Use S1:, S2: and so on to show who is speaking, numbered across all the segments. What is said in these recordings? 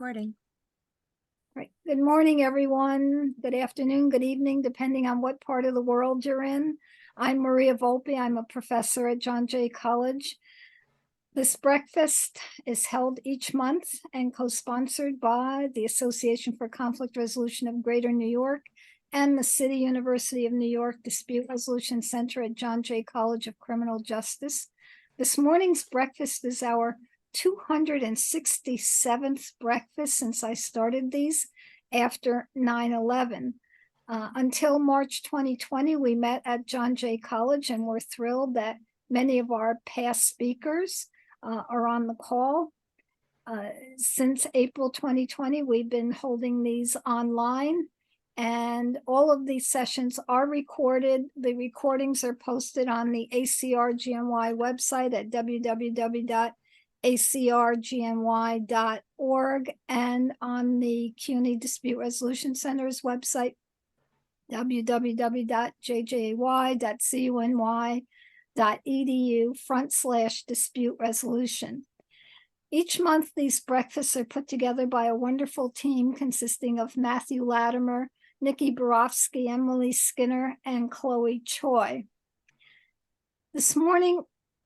S1: Recording.
S2: Right. Good morning, everyone. Good afternoon, good evening, depending on what part of the world you're in. I'm Maria Volpe. I'm a professor at John Jay College. This breakfast is held each month and co-sponsored by the Association for Conflict Resolution of Greater New York and the City University of New York Dispute Resolution Center at John Jay College of Criminal Justice. This morning's breakfast is our 267th breakfast since I started these after 9/11. Until March 2020, we met at John Jay College, and we're thrilled that many of our past speakers are on the call. Since April 2020, we've been holding these online, and all of these sessions are recorded. The recordings are posted on the ACRGNY website at www.acrgny.org and on the CUNY Dispute Resolution Center's website, www.jjy.cuny.edu/dispute resolution. Each month, these breakfasts are put together by a wonderful team consisting of Matthew Latimer, Nikki Borofsky, Emily Skinner, and Chloe Choi. This morning,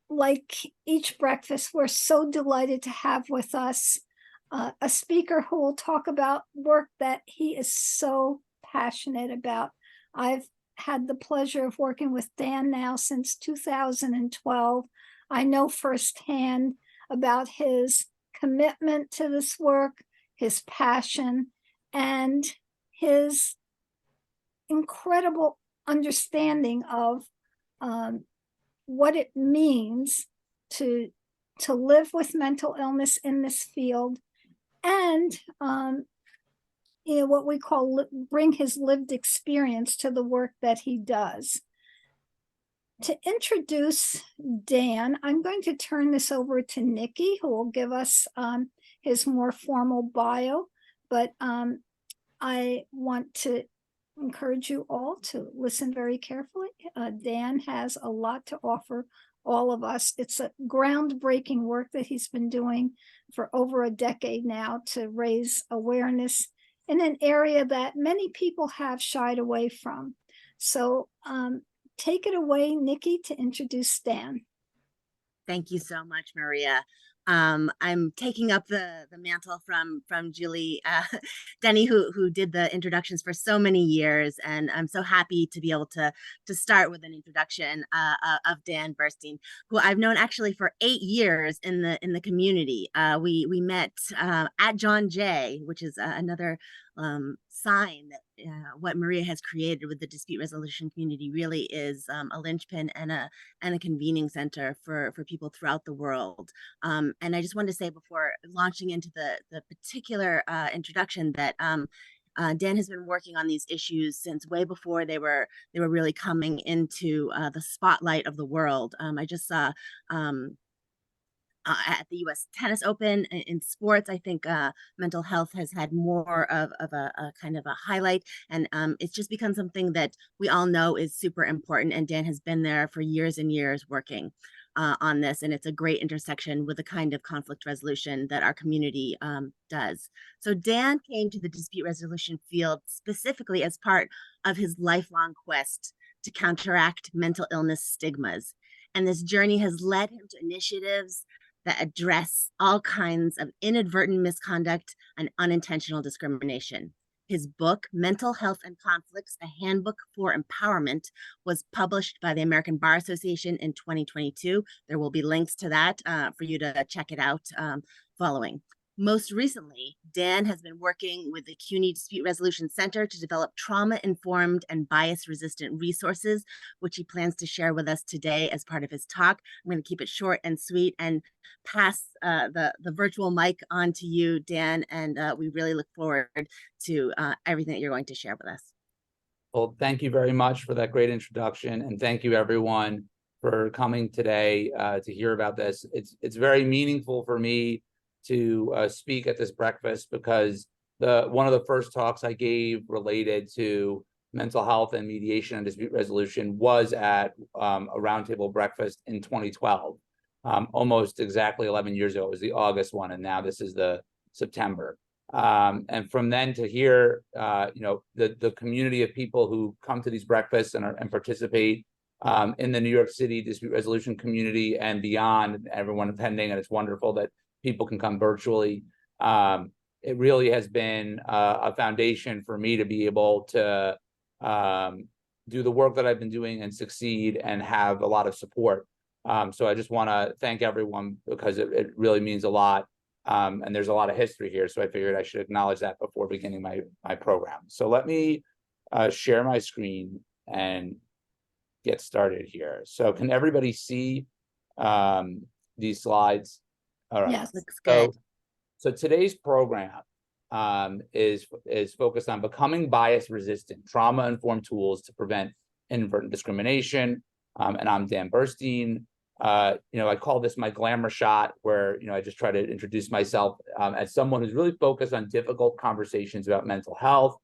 S2: like each breakfast, we're so delighted to have with us a speaker who will talk about work that he is so passionate about. I've had the pleasure of working with Dan now since 2012. I know firsthand about his commitment to this work, his passion, and his incredible understanding of what it means to live with mental illness in this field, and what we call bring his lived experience to the work that he does. To introduce Dan, I'm going to turn this over to Nikki, who will give us his more formal bio, but I want to encourage you all to listen very carefully. Dan has a lot to offer all of us. It's a groundbreaking work that he's been doing for over a decade now to raise awareness in an area that many people have shied away from. So take it away, Nikki, to introduce Dan.
S1: Thank you so much, Maria. I'm taking up the mantle from Julie Denny, who did the introductions for so many years, and I'm so happy to be able to start with an introduction of Dan Berstein, who I've known actually for 8 years in the community. We met at John Jay, which is another sign that what Maria has created with the dispute resolution community really is a linchpin and a convening center for people throughout the world. And I just wanted to say before launching into the particular introduction that Dan has been working on these issues since way before they were really coming into the spotlight of the world. I just saw at the U.S. Tennis Open in sports, I think mental health has had more of a kind of a highlight, and it's just become something that we all know is super important, and Dan has been there for years and years working on this, and it's a great intersection with the kind of conflict resolution that our community does. So Dan came to the dispute resolution field specifically as part of his lifelong quest to counteract mental illness stigmas, and this journey has led him to initiatives that address all kinds of inadvertent misconduct and unintentional discrimination. His book, Mental Health and Conflicts, A Handbook for Empowerment, was published by the American Bar Association in 2022. There will be links to that for you to check it out following. Most recently, Dan has been working with the CUNY Dispute Resolution Center to develop trauma-informed and bias-resistant resources, which he plans to share with us today as part of his talk. I'm going to keep it short and sweet and pass the virtual mic on to you, Dan, and we really look forward to everything that you're going to share with us.
S3: Well, thank you very much for that great introduction, and thank you everyone for coming today to hear about this. It's very meaningful for me to speak at this breakfast because one of the first talks I gave related to mental health and mediation and dispute resolution was at a roundtable breakfast in 2012, almost exactly 11 years ago. It was the August one, and now this is the September. And from then to here, the community of people who come to these breakfasts and participate in the New York City dispute resolution community and beyond, everyone attending, and it's wonderful that people can come virtually. It really has been a foundation for me to be able to do the work that I've been doing and succeed and have a lot of support. So I just want to thank everyone because it really means a lot. And there's a lot of history here, so I figured I should acknowledge that before beginning my program. So let me share my screen and get started here. So can everybody see these slides? All right.
S2: Yes.
S1: Looks good.
S3: So today's program is focused on becoming bias resistant, trauma-informed tools to prevent inadvertent discrimination. And I'm Dan Berstein. I call this my glamour shot, where I just try to introduce myself as someone who's really focused on difficult conversations about mental health.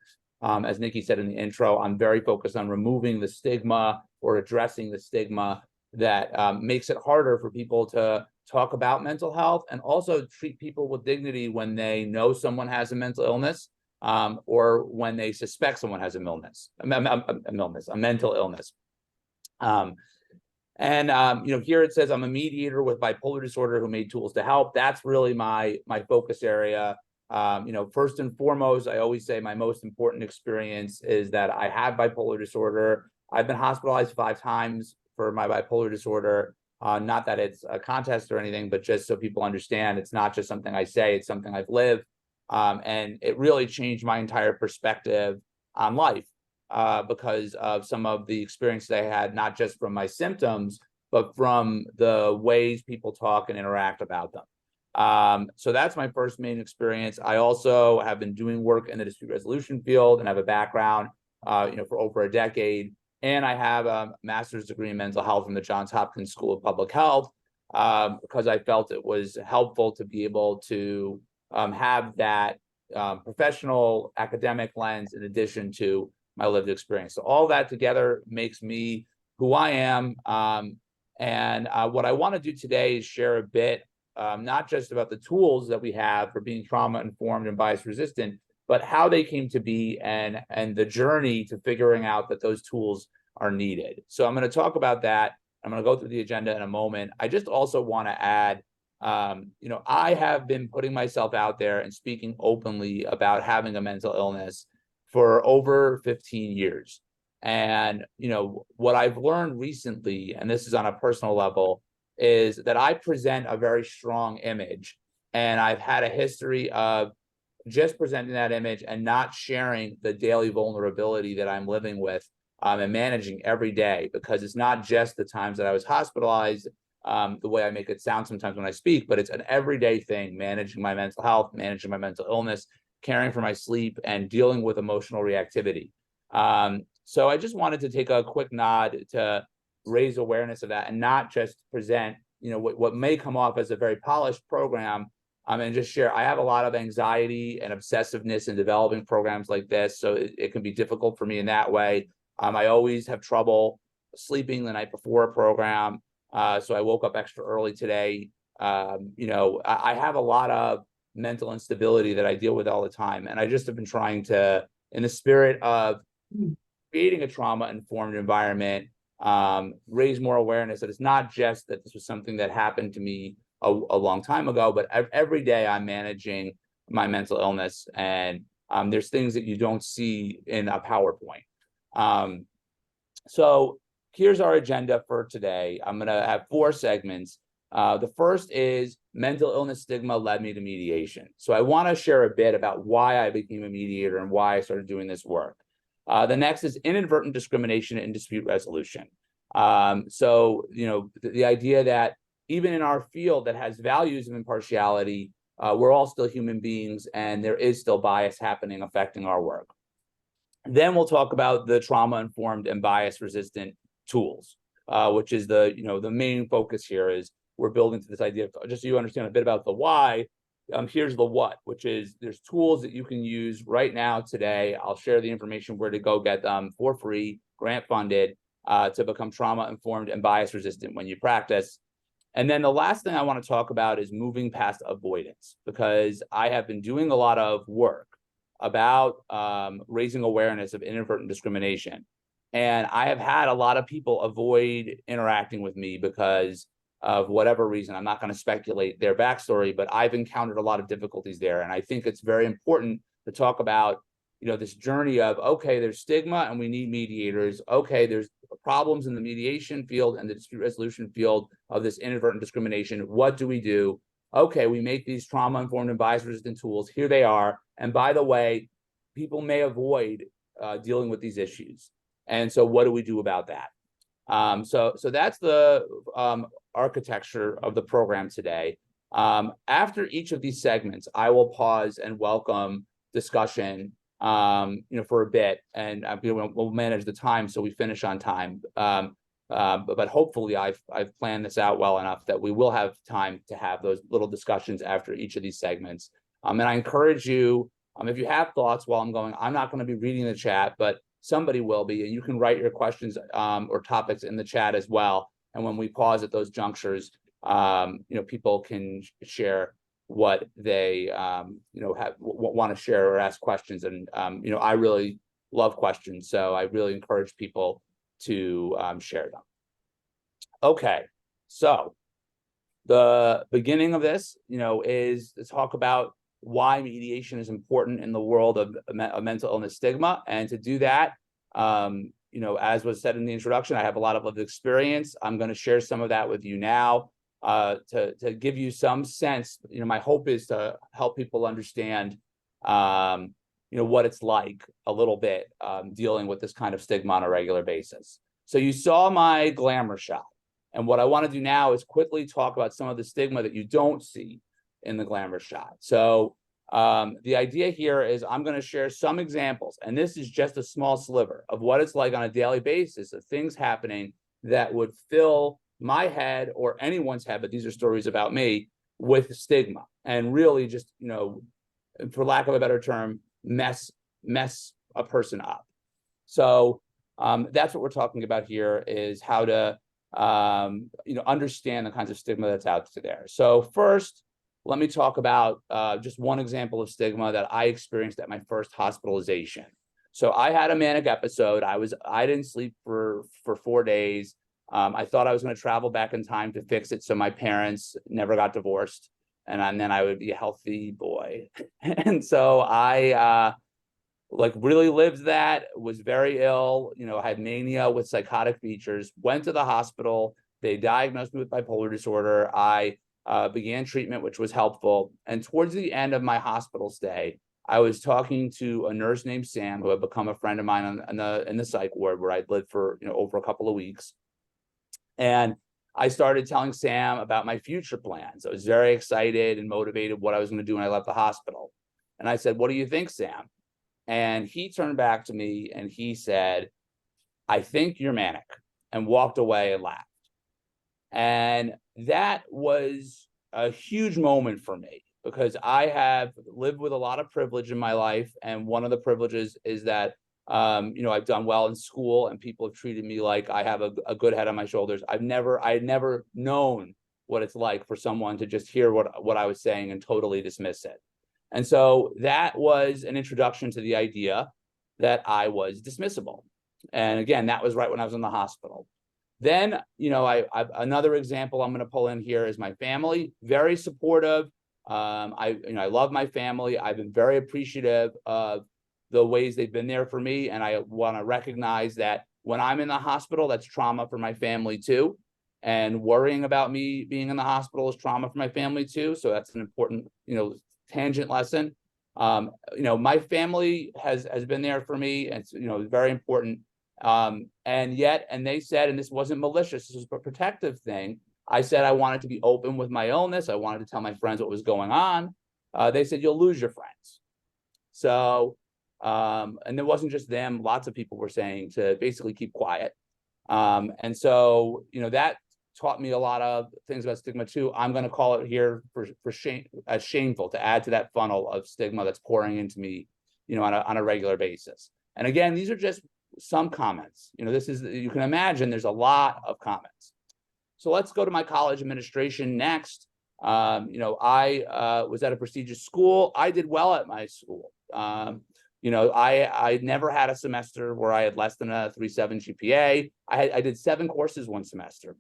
S3: As Nikki said in the intro, I'm very focused on removing the stigma or addressing the stigma that makes it harder for people to talk about mental health and also treat people with dignity when they know someone has a mental illness or when they suspect someone has a mental illness. Here it says I'm a mediator with bipolar disorder who made tools to help. That's really my focus area. First and foremost, I always say my most important experience is that I have bipolar disorder. I've been hospitalized 5 times for my bipolar disorder. Not that it's a contest or anything, but just so people understand, it's not just something I say, it's something I've lived. And it really changed my entire perspective on life. Because of some of the experiences I had, not just from my symptoms, but from the ways people talk and interact about them. So that's my first main experience. I also have been doing work in the dispute resolution field and have a background, for over a decade. And I have a master's degree in mental health from the Johns Hopkins School of Public Health, because I felt it was helpful to be able to have that professional academic lens in addition to my lived experience. So all that together makes me who I am. What I want to do today is share a bit, not just about the tools that we have for being trauma-informed and bias-resistant, but how they came to be and the journey to figuring out that those tools are needed. So I'm going to talk about that. I'm going to go through the agenda in a moment. I just also want to add, I have been putting myself out there and speaking openly about having a mental illness for over 15 years. And, what I've learned recently, and this is on a personal level, is that I present a very strong image. And I've had a history of just presenting that image and not sharing the daily vulnerability that I'm living with and managing every day, because it's not just the times that I was hospitalized, the way I make it sound sometimes when I speak, but it's an everyday thing, managing my mental health, managing my mental illness, caring for my sleep, and dealing with emotional reactivity. So I just wanted to take a quick nod to raise awareness of that and not just present, what may come off as a very polished program, and just share. I have a lot of anxiety and obsessiveness in developing programs like this, so it can be difficult for me in that way. I always have trouble sleeping the night before a program, so I woke up extra early today. I have a lot of mental instability that I deal with all the time. And I just have been trying to, in the spirit of creating a trauma-informed environment, raise more awareness that it's not just that this was something that happened to me a long time ago, but every day I'm managing my mental illness. And there's things that you don't see in a PowerPoint. So here's our agenda for today. I'm going to have 4 segments. The first is mental illness stigma led me to mediation. So I want to share a bit about why I became a mediator and why I started doing this work. The next is inadvertent discrimination in dispute resolution. The idea that even in our field that has values of impartiality, we're all still human beings and there is still bias happening affecting our work. Then we'll talk about the trauma-informed and bias-resistant tools, which is the main focus here. Is we're building to this idea of, just so you understand a bit about the why, here's the what, which is there's tools that you can use right now today. I'll share the information where to go get them for free, grant funded, to become trauma-informed and bias-resistant when you practice. And then the last thing I want to talk about is moving past avoidance, because I have been doing a lot of work about raising awareness of inadvertent discrimination. And I have had a lot of people avoid interacting with me because of whatever reason. I'm not going to speculate their backstory, but I've encountered a lot of difficulties there. And I think it's very important to talk about, this journey of, okay, there's stigma and we need mediators. Okay, there's problems in the mediation field and the dispute resolution field of this inadvertent discrimination. What do we do? Okay, we make these trauma-informed and bias-resistant tools. Here they are. And by the way, people may avoid dealing with these issues. And so what do we do about that? So that's the architecture of the program today. After each of these segments, I will pause and welcome discussion, for a bit, and we'll manage the time so we finish on time. But hopefully I've planned this out well enough that we will have time to have those little discussions after each of these segments. And I encourage you, if you have thoughts while I'm going, I'm not going to be reading the chat, but somebody will be, and you can write your questions or topics in the chat as well. And when we pause at those junctures, people can share what they want to share or ask questions. And I really love questions, so I really encourage people to share them. Okay, so the beginning of this is to talk about why mediation is important in the world of mental illness stigma. And to do that, as was said in the introduction, I have a lot of lived experience. I'm going to share some of that with you now. To give you some sense, my hope is to help people understand, what it's like a little bit dealing with this kind of stigma on a regular basis. So you saw my glamour shot. And what I want to do now is quickly talk about some of the stigma that you don't see in the glamour shot. So the idea here is I'm going to share some examples, and this is just a small sliver of what it's like on a daily basis of things happening that would fill my head or anyone's head, but these are stories about me, with stigma, and really just, for lack of a better term, mess a person up. So that's what we're talking about here, is how to understand the kinds of stigma that's out there. So first, let me talk about just one example of stigma that I experienced at my first hospitalization. So I had a manic episode. I didn't sleep for 4 days. I thought I was going to travel back in time to fix it so my parents never got divorced, and then I would be a healthy boy. And so I really lived that, was very ill, had mania with psychotic features, went to the hospital. They diagnosed me with bipolar disorder. I began treatment, which was helpful. And towards the end of my hospital stay, I was talking to a nurse named Sam, who had become a friend of mine in the psych ward where I'd lived for over a couple of weeks. And I started telling Sam about my future plans. I was very excited and motivated what I was going to do when I left the hospital. And I said, "What do you think, Sam?" And he turned back to me and he said, "I think you're manic," and walked away and laughed. And that was a huge moment for me, because I have lived with a lot of privilege in my life. And one of the privileges is that I've done well in school and people have treated me like I have a good head on my shoulders. I had never known what it's like for someone to just hear what I was saying and totally dismiss it. And so that was an introduction to the idea that I was dismissible. And again, that was right when I was in the hospital. Then, another example I'm going to pull in here is my family, very supportive. I love my family. I've been very appreciative of the ways they've been there for me. And I want to recognize that when I'm in the hospital, that's trauma for my family too. And worrying about me being in the hospital is trauma for my family too. So that's an important, tangent lesson. My family has been there for me. And it's, very important. And they said, and this wasn't malicious, this was a protective thing. I said I wanted to be open with my illness. I wanted to tell my friends what was going on. They said, "You'll lose your friends." So, and it wasn't just them. Lots of people were saying to basically keep quiet. And so, that taught me a lot of things about stigma too. I'm going to call it here for shame, as shameful, to add to that funnel of stigma that's pouring into me, on a regular basis. And again, these are just some comments. You can imagine there's a lot of comments. So let's go to my college administration next. I was at a prestigious school. I did well at my school. I never had a semester where I had less than a 3.7 GPA. I did 7 courses one semester.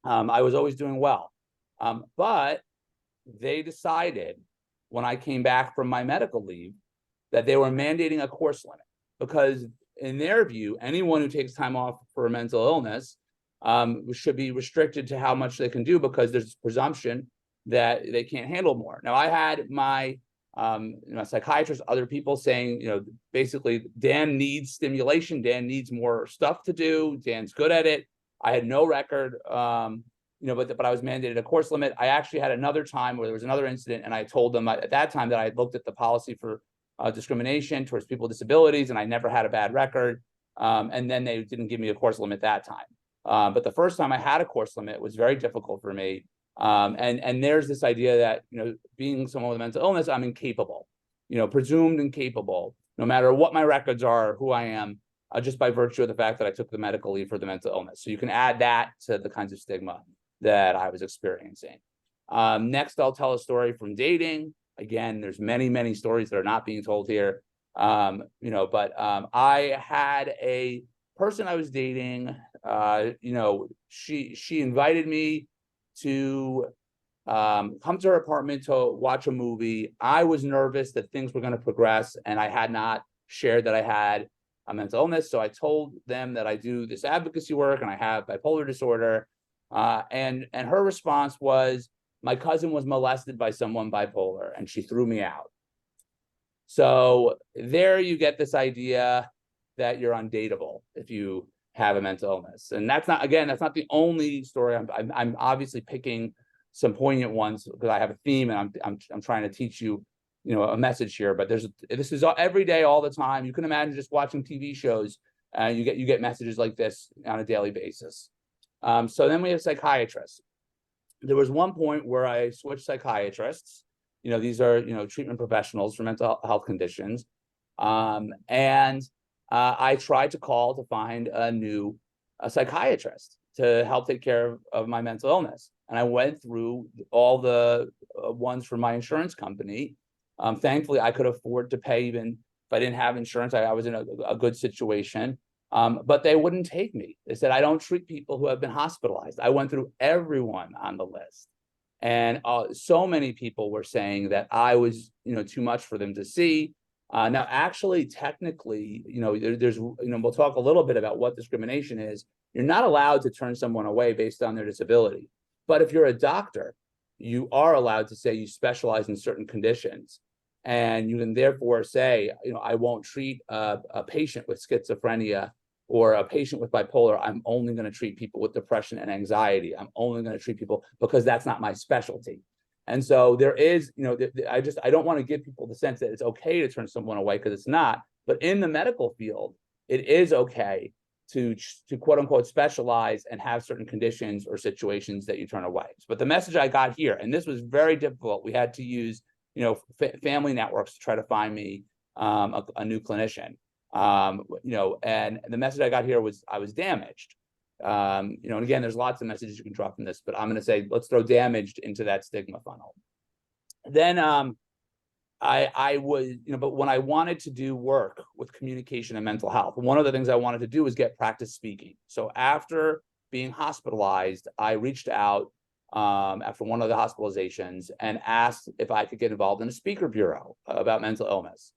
S3: I was always doing well. But they decided when I came back from my medical leave that they were mandating a course limit, because in their view, anyone who takes time off for a mental illness should be restricted to how much they can do, because there's a presumption that they can't handle more. Now, I had my psychiatrist, other people saying, basically, Dan needs stimulation. Dan needs more stuff to do. Dan's good at it. I had no record, but I was mandated a course limit. I actually had another time where there was another incident, and I told them at that time that I had looked at the policy for discrimination towards people with disabilities, and I never had a bad record. And then they didn't give me a course limit that time. But the first time I had a course limit was very difficult for me. And there's this idea that, being someone with a mental illness, I'm incapable, presumed incapable, no matter what my records are, who I am, just by virtue of the fact that I took the medical leave for the mental illness. So you can add that to the kinds of stigma that I was experiencing. Next, I'll tell a story from dating. Again, there's many, many stories that are not being told here. I had a person I was dating, she invited me to come to her apartment to watch a movie. I was nervous that things were going to progress, and I had not shared that I had a mental illness. So I told them that I do this advocacy work and I have bipolar disorder. And her response was, my cousin was molested by someone bipolar and she threw me out. So there you get this idea that you're undateable if you have a mental illness. And that's not the only story. I'm obviously picking some poignant ones because I have a theme, and I'm trying to teach you, a message here. But this is every day, all the time. You can imagine just watching TV shows. You get messages like this on a daily basis. So then we have psychiatrists. There was one point where I switched psychiatrists. These are treatment professionals for mental health conditions, and I tried to call to find a new psychiatrist to help take care of my mental illness. And I went through all the ones from my insurance company. Thankfully, I could afford to pay even if I didn't have insurance. I was in a good situation, but they wouldn't take me. They said, I don't treat people who have been hospitalized. I went through everyone on the list. And so many people were saying that I was, too much for them to see. Now, actually, technically, we'll talk a little bit about what discrimination is. You're not allowed to turn someone away based on their disability. But if you're a doctor, you are allowed to say you specialize in certain conditions. And you can therefore say, I won't treat a patient with schizophrenia or a patient with bipolar. I'm only going to treat people with depression and anxiety. I'm only going to treat people because that's not my specialty. And so there is, I don't want to give people the sense that it's okay to turn someone away, because it's not. But in the medical field, it is okay to quote unquote specialize and have certain conditions or situations that you turn away. But the message I got here, and this was very difficult, we had to use family networks to try to find me a new clinician. And the message I got here was I was damaged. And again, there's lots of messages you can draw from this, but I'm going to say, let's throw damaged into that stigma funnel. Then I was, but when I wanted to do work with communication and mental health, one of the things I wanted to do was get practice speaking. So after being hospitalized, I reached out after one of the hospitalizations and asked if I could get involved in a speaker bureau about mental illness.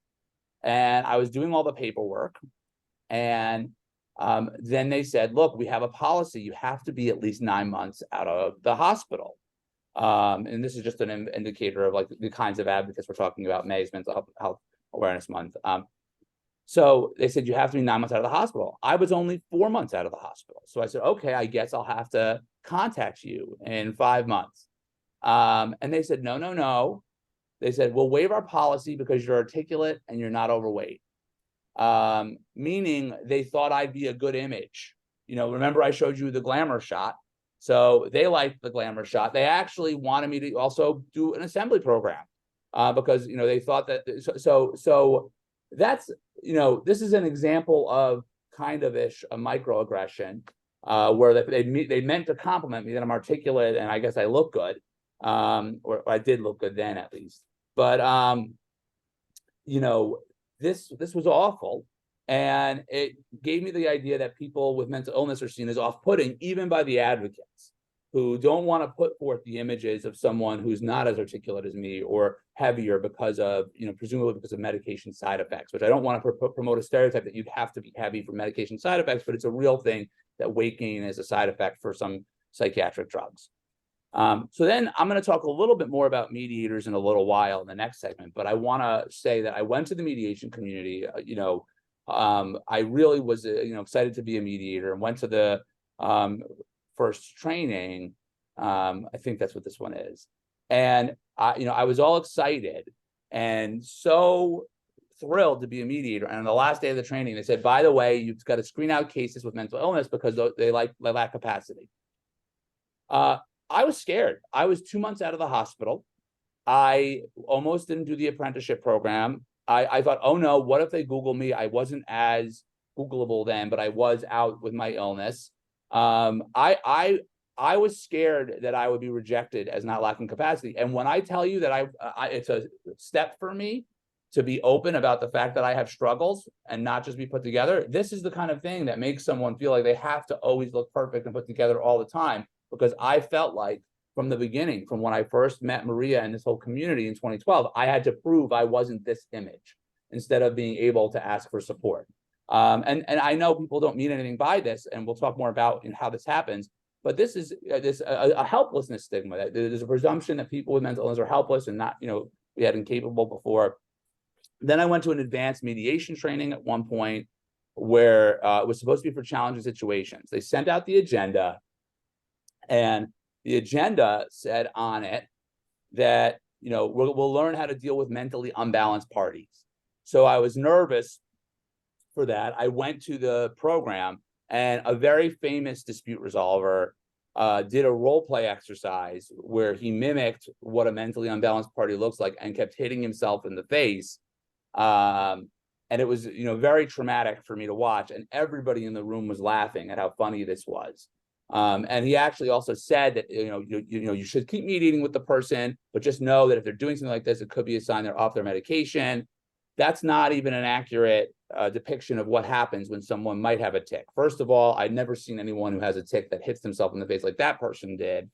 S3: And I was doing all the paperwork, and then they said, look, we have a policy. You have to be at least 9 months out of the hospital. And this is just an indicator of like the kinds of advocates we're talking about. May is Mental Health Awareness Month. So they said, you have to be 9 months out of the hospital. I was only 4 months out of the hospital. So I said, okay, I guess I'll have to contact you in 5 months. And they said, no. They said, we'll waive our policy because you're articulate and you're not overweight. Meaning they thought I'd be a good image. Remember I showed you the glamour shot. So they liked the glamour shot. They actually wanted me to also do an assembly program because, they thought that. So that's, this is an example of kind of a microaggression. where they meant to compliment me that I'm articulate and I guess I look good, or I did look good then at least. But you know, this was awful, and it gave me the idea that people with mental illness are seen as off-putting, even by the advocates, who don't want to put forth the images of someone who's not as articulate as me or heavier because of, presumably because of medication side effects, which I don't want to promote a stereotype that you'd have to be heavy for medication side effects, but it's a real thing that weight gain is a side effect for some psychiatric drugs. So then I'm going to talk a little bit more about mediators in a little while in the next segment, but I want to say that I went to the mediation community. I really was, excited to be a mediator, and went to the first training. I think that's what this one is. And I was all excited and so thrilled to be a mediator. And on the last day of the training, they said, by the way, you've got to screen out cases with mental illness because they lack capacity. I was scared. I was 2 months out of the hospital. I almost didn't do the apprenticeship program. I thought, oh no, what if they Google me? I wasn't as Googleable then, but I was out with my illness. I was scared that I would be rejected as not lacking capacity. And when I tell you that it's a step for me to be open about the fact that I have struggles and not just be put together, this is the kind of thing that makes someone feel like they have to always look perfect and put together all the time. Because I felt like from the beginning, from when I first met Maria and this whole community in 2012, I had to prove I wasn't this image instead of being able to ask for support. And I know people don't mean anything by this, and we'll talk more about how this happens, but this is a helplessness stigma. There's a presumption that people with mental illness are helpless and not, we had incapable before. Then I went to an advanced mediation training at one point where it was supposed to be for challenging situations. They sent out the agenda, and the agenda said on it that, we'll learn how to deal with mentally unbalanced parties. So I was nervous for that. I went to the program, and a very famous dispute resolver did a role play exercise where he mimicked what a mentally unbalanced party looks like and kept hitting himself in the face. And it was, very traumatic for me to watch. And everybody in the room was laughing at how funny this was. And he actually also said that, you should keep mediating with the person, but just know that if they're doing something like this, it could be a sign they're off their medication. That's not even an accurate depiction of what happens when someone might have a tic. First of all, I'd never seen anyone who has a tic that hits themselves in the face like that person did.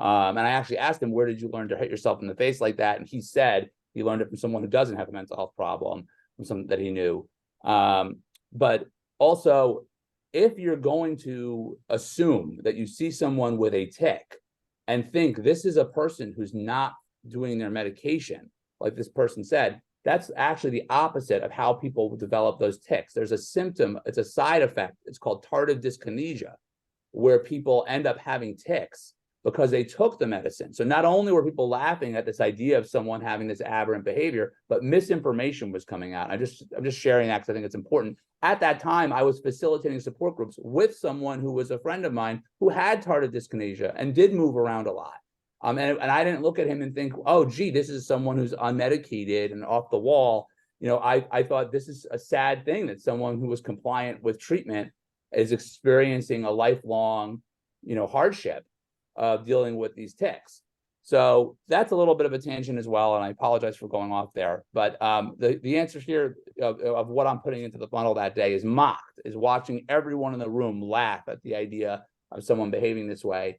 S3: And I actually asked him, where did you learn to hit yourself in the face like that? And he said he learned it from someone who doesn't have a mental health problem, from someone that he knew. But also, if you're going to assume that you see someone with a tic and think this is a person who's not doing their medication, like this person said, that's actually the opposite of how people develop those tics. There's a symptom, it's a side effect. It's called tardive dyskinesia, where people end up having tics because they took the medicine. So not only were people laughing at this idea of someone having this aberrant behavior, but misinformation was coming out. I'm just sharing that because I think it's important. At that time, I was facilitating support groups with someone who was a friend of mine who had tardive dyskinesia and did move around a lot. And I didn't look at him and think, oh, gee, this is someone who's unmedicated and off the wall. I thought this is a sad thing that someone who was compliant with treatment is experiencing a lifelong, hardship of dealing with these tics. So that's a little bit of a tangent as well, and I apologize for going off there. But the answer here of what I'm putting into the funnel that day is watching everyone in the room laugh at the idea of someone behaving this way.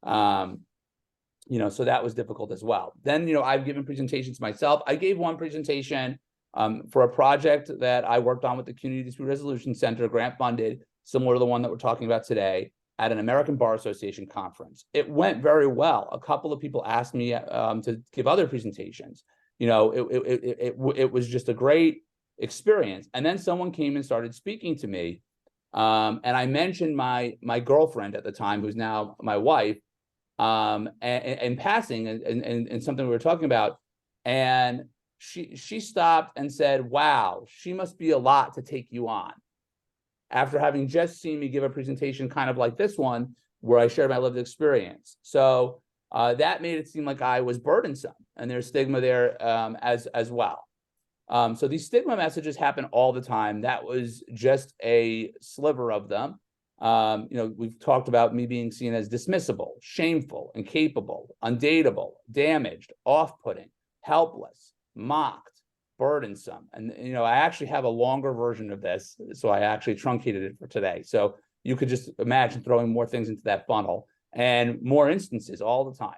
S3: So that was difficult as well. Then, I've given presentations myself. I gave one presentation for a project that I worked on with the CUNY Dispute Resolution Center, grant funded, similar to the one that we're talking about today, at an American Bar Association conference. It went very well. A couple of people asked me to give other presentations. It was just a great experience. And then someone came and started speaking to me. And I mentioned my girlfriend at the time, who's now my wife, and passing and something we were talking about. And she stopped and said, wow, she must be a lot to take you on, after having just seen me give a presentation kind of like this one, where I shared my lived experience. So that made it seem like I was burdensome, and there's stigma there as well. So these stigma messages happen all the time. That was just a sliver of them. We've talked about me being seen as dismissible, shameful, incapable, undateable, damaged, off-putting, helpless, mocked, burdensome. And, I actually have a longer version of this, so I actually truncated it for today. So you could just imagine throwing more things into that funnel and more instances all the time.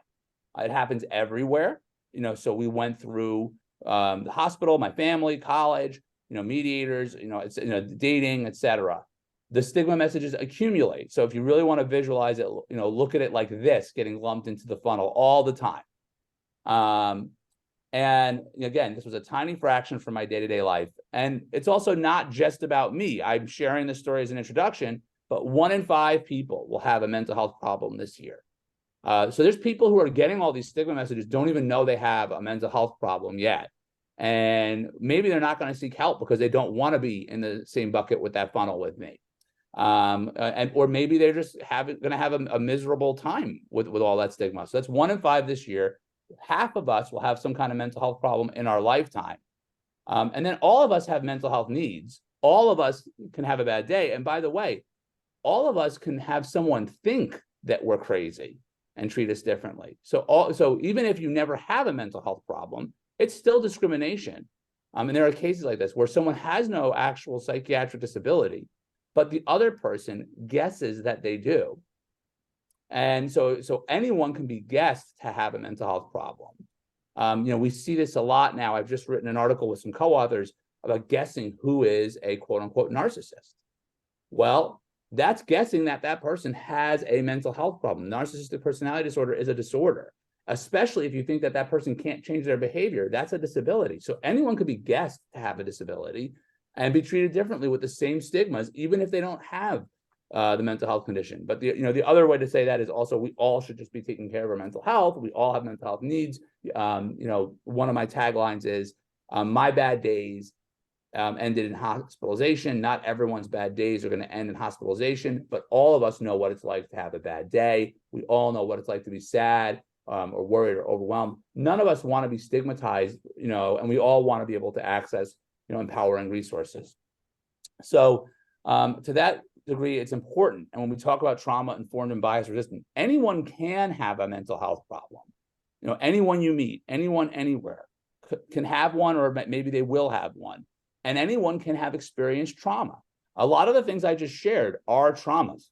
S3: It happens everywhere. So we went through the hospital, my family, college, mediators, dating, etc. The stigma messages accumulate. So if you really want to visualize it, look at it like this, getting lumped into the funnel all the time. And again, this was a tiny fraction from my day-to-day life. And it's also not just about me. I'm sharing this story as an introduction, but 1 in 5 people will have a mental health problem this year. So there's people who are getting all these stigma messages, don't even know they have a mental health problem yet. And maybe they're not going to seek help because they don't want to be in the same bucket with that funnel with me. Or maybe they're just going to have a miserable time with all that stigma. So that's 1 in 5 this year. Half of us will have some kind of mental health problem in our lifetime. And then all of us have mental health needs. All of us can have a bad day. And by the way, all of us can have someone think that we're crazy and treat us differently. So even if you never have a mental health problem, it's still discrimination. And there are cases like this where someone has no actual psychiatric disability, but the other person guesses that they do. And so anyone can be guessed to have a mental health problem. We see this a lot now. I've just written an article with some co-authors about guessing who is a quote unquote narcissist. Well, that's guessing that that person has a mental health problem. Narcissistic personality disorder is a disorder, especially if you think that that person can't change their behavior. That's a disability. So anyone could be guessed to have a disability and be treated differently with the same stigmas, even if they don't have the mental health condition. But the other way to say that is also we all should just be taking care of our mental health. We all have mental health needs. One of my taglines is my bad days ended in hospitalization. Not everyone's bad days are going to end in hospitalization, but all of us know what it's like to have a bad day. We all know what it's like to be sad or worried or overwhelmed. None of us want to be stigmatized, and we all want to be able to access, empowering resources. So to that degree, it's important. And when we talk about trauma informed and bias resistant, anyone can have a mental health problem. Anyone you meet, anyone, anywhere can have one, or maybe they will have one. And anyone can have experienced trauma. A lot of the things I just shared are traumas.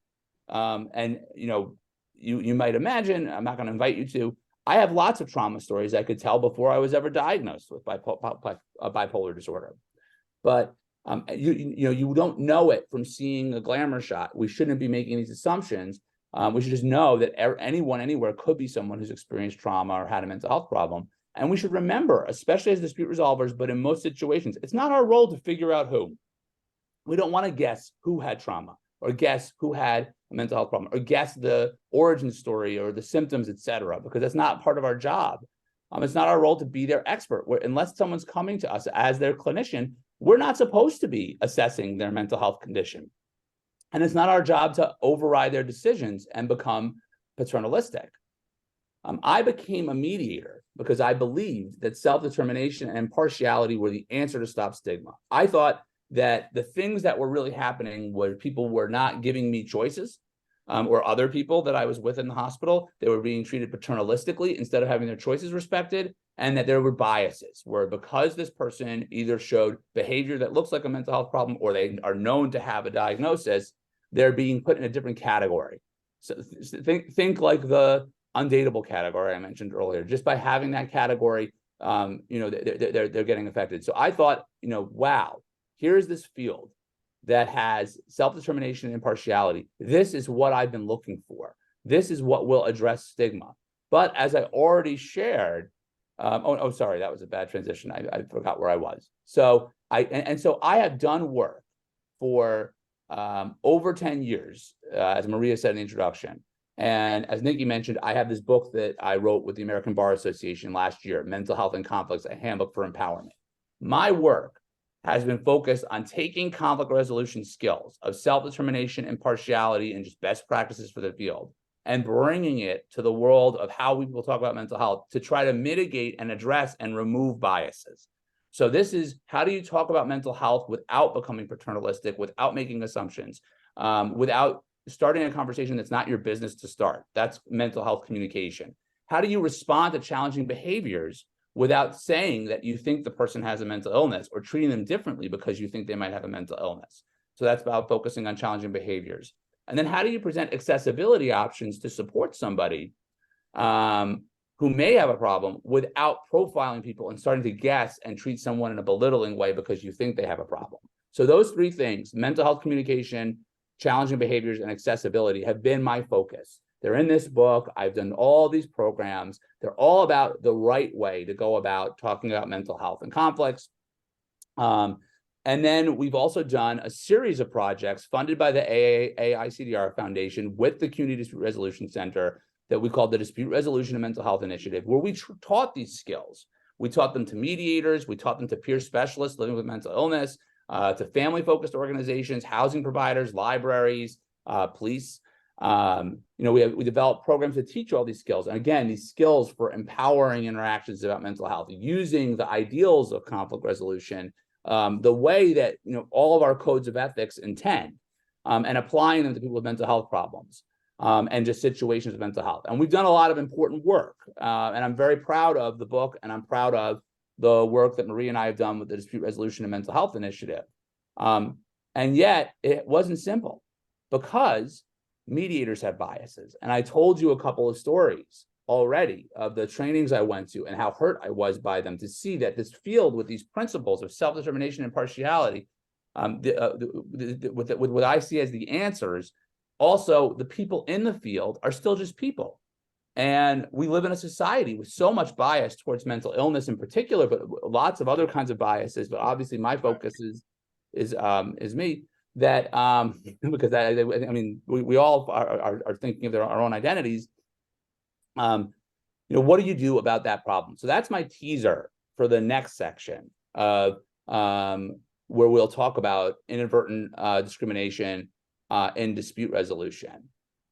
S3: You might imagine, I'm not going to invite you to, I have lots of trauma stories I could tell before I was ever diagnosed with bipolar disorder. But you don't know it from seeing a glamour shot. We shouldn't be making these assumptions. We should just know that anyone, anywhere could be someone who's experienced trauma or had a mental health problem. And we should remember, especially as dispute resolvers, but in most situations, it's not our role to figure out who. We don't want to guess who had trauma or guess who had a mental health problem or guess the origin story or the symptoms, etc., because that's not part of our job. It's not our role to be their expert. Unless someone's coming to us as their clinician, we're not supposed to be assessing their mental health condition. And it's not our job to override their decisions and become paternalistic. I became a mediator because I believed that self-determination and impartiality were the answer to stop stigma. I thought that the things that were really happening were people were not giving me choices, or other people that I was with in the hospital, they were being treated paternalistically instead of having their choices respected, and that there were biases where because this person either showed behavior that looks like a mental health problem or they are known to have a diagnosis, they're being put in a different category. So think like the undateable category I mentioned earlier. Just by having that category, they're getting affected. So I thought, wow, here's this field that has self-determination and impartiality. This is what I've been looking for. This is what will address stigma. But as I already shared, sorry, that was a bad transition. I forgot where I was. So I have done work for over 10 years, as Maria said in the introduction. And as Nikki mentioned, I have this book that I wrote with the American Bar Association last year, Mental Health and Conflicts, a Handbook for Empowerment. My work has been focused on taking conflict resolution skills of self-determination, impartiality, and just best practices for the field and bringing it to the world of how we will talk about mental health to try to mitigate and address and remove biases. So this is, how do you talk about mental health without becoming paternalistic, without making assumptions, without starting a conversation that's not your business to start. That's mental health communication. How do you respond to challenging behaviors without saying that you think the person has a mental illness or treating them differently because you think they might have a mental illness? So that's about focusing on challenging behaviors. And then how do you present accessibility options to support somebody who may have a problem without profiling people and starting to guess and treat someone in a belittling way because you think they have a problem? So those three things, mental health communication, challenging behaviors, and accessibility, have been my focus. They're in this book. I've done all these programs. They're all about the right way to go about talking about mental health and conflicts. And then we've also done a series of projects funded by the AAA-ICDR Foundation with the CUNY Dispute Resolution Center that we called the Dispute Resolution and Mental Health Initiative, where we taught these skills. We taught them to mediators. We taught them to peer specialists living with mental illness, to family-focused organizations, housing providers, libraries, police. We developed programs to teach all these skills. And again, these skills for empowering interactions about mental health, using the ideals of conflict resolution, the way that all of our codes of ethics intend, and applying them to people with mental health problems, and just situations of mental health. And we've done a lot of important work. And I'm very proud of the book, and I'm proud of the work that Marie and I have done with the Dispute Resolution and Mental Health Initiative. And yet it wasn't simple, because mediators have biases. And I told you a couple of stories already of the trainings I went to and how hurt I was by them, to see that this field with these principles of self-determination and partiality, with what I see as the answers, also the people in the field are still just people. And we live in a society with so much bias towards mental illness in particular, but lots of other kinds of biases. But obviously my focus is me, that because we all are thinking of our own identities. What do you do about that problem? So that's my teaser for the next section of where we'll talk about inadvertent discrimination in dispute resolution.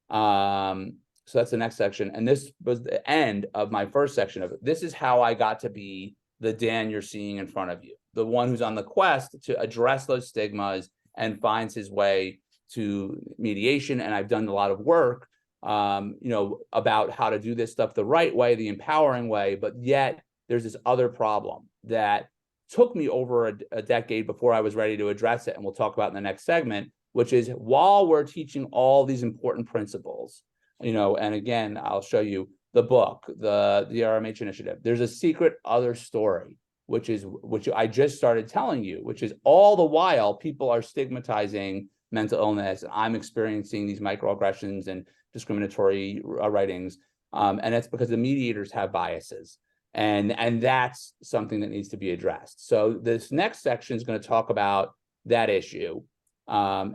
S3: So that's the next section. And this was the end of my first section of it. This is how I got to be the Dan you're seeing in front of you, the one who's on the quest to address those stigmas and finds his way to mediation. And I've done a lot of work, about how to do this stuff the right way, the empowering way. But yet there's this other problem that took me over a decade before I was ready to address it. And we'll talk about in the next segment, which is, while we're teaching all these important principles, and again, I'll show you the book, the RMH initiative, there's a secret other story, which I just started telling you, which is all the while people are stigmatizing mental illness. I'm experiencing these microaggressions and discriminatory writings. And it's because the mediators have biases. And that's something that needs to be addressed. So this next section is going to talk about that issue,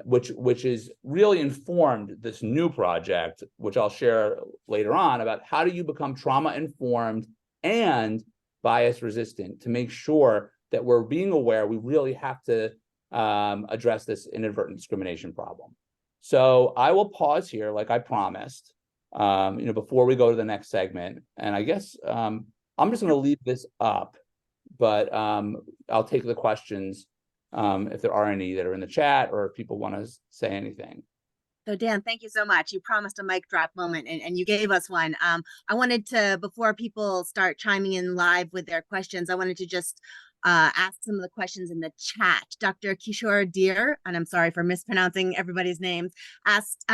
S3: which is really informed this new project, which I'll share later on, about how do you become trauma-informed and bias-resistant to make sure that we're being aware we really have to address this inadvertent discrimination problem. So I will pause here, like I promised, before we go to the next segment. And I guess I'm just going to leave this up, but I'll take the questions if there are any that are in the chat, or if people want to say anything.
S1: So Dan, thank you so much. You promised a mic drop moment, and you gave us one. I wanted to, before people start chiming in live with their questions, I wanted to just ask some of the questions in the chat. Dr. Kishore Deer, and I'm sorry for mispronouncing everybody's names, asked,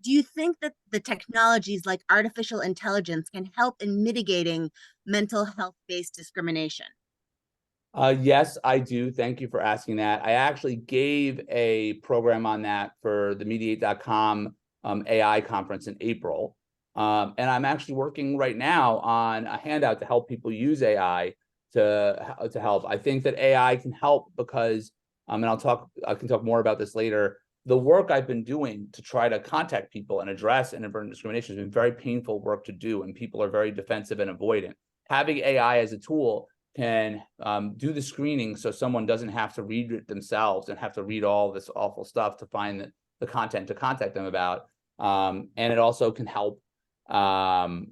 S1: do you think that the technologies like artificial intelligence can help in mitigating mental health-based discrimination?
S3: Yes, I do. Thank you for asking that. I actually gave a program on that for the Mediate.com AI conference in April. And I'm actually working right now on a handout to help people use AI to help. I think that AI can help because, and I can talk more about this later, the work I've been doing to try to contact people and address inadvertent discrimination has been very painful work to do, and people are very defensive and avoidant. Having AI as a tool can do the screening so someone doesn't have to read it themselves and have to read all this awful stuff to find the content to contact them about. And it also can help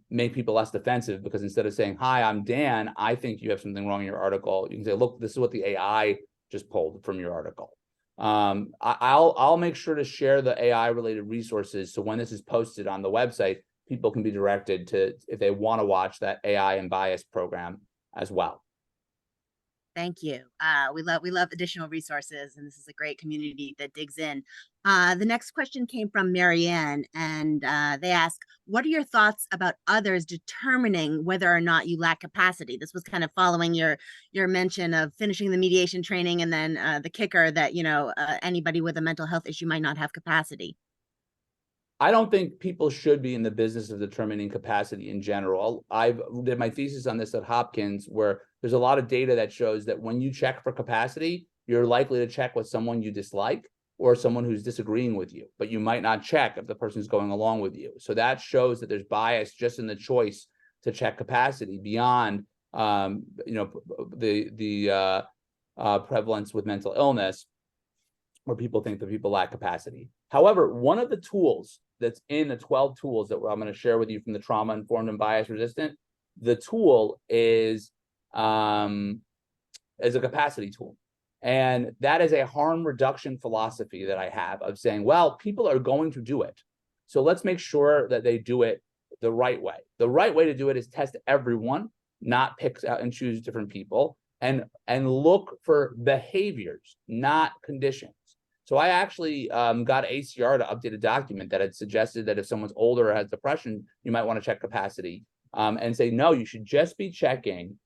S3: make people less defensive, because instead of saying, hi, I'm Dan, I think you have something wrong in your article, you can say, look, this is what the AI just pulled from your article. I'll make sure to share the AI related resources. So when this is posted on the website, people can be directed to, if they want to watch that AI and bias program as well.
S1: Thank you. We love additional resources, and this is a great community that digs in. The next question came from Marianne, and they ask, what are your thoughts about others determining whether or not you lack capacity? This was kind of following your mention of finishing the mediation training, and then the kicker that, anybody with a mental health issue might not have capacity.
S3: I don't think people should be in the business of determining capacity in general. I did my thesis on this at Hopkins, where there's a lot of data that shows that when you check for capacity, you're likely to check with someone you dislike or someone who's disagreeing with you, but you might not check if the person's going along with you. So that shows that there's bias just in the choice to check capacity beyond, the prevalence with mental illness, where people think that people lack capacity. However, one of the tools that's in the 12 tools that I'm going to share with you from the Trauma Informed and Bias Resistant, the tool is a capacity tool. And that is a harm reduction philosophy that I have of saying, well, people are going to do it, so let's make sure that they do it the right way. The right way to do it is test everyone, not pick out and choose different people, and look for behaviors, not conditions. So I actually got ACR to update a document that had suggested that if someone's older or has depression, you might want to check capacity, and say, no, you should just be checking.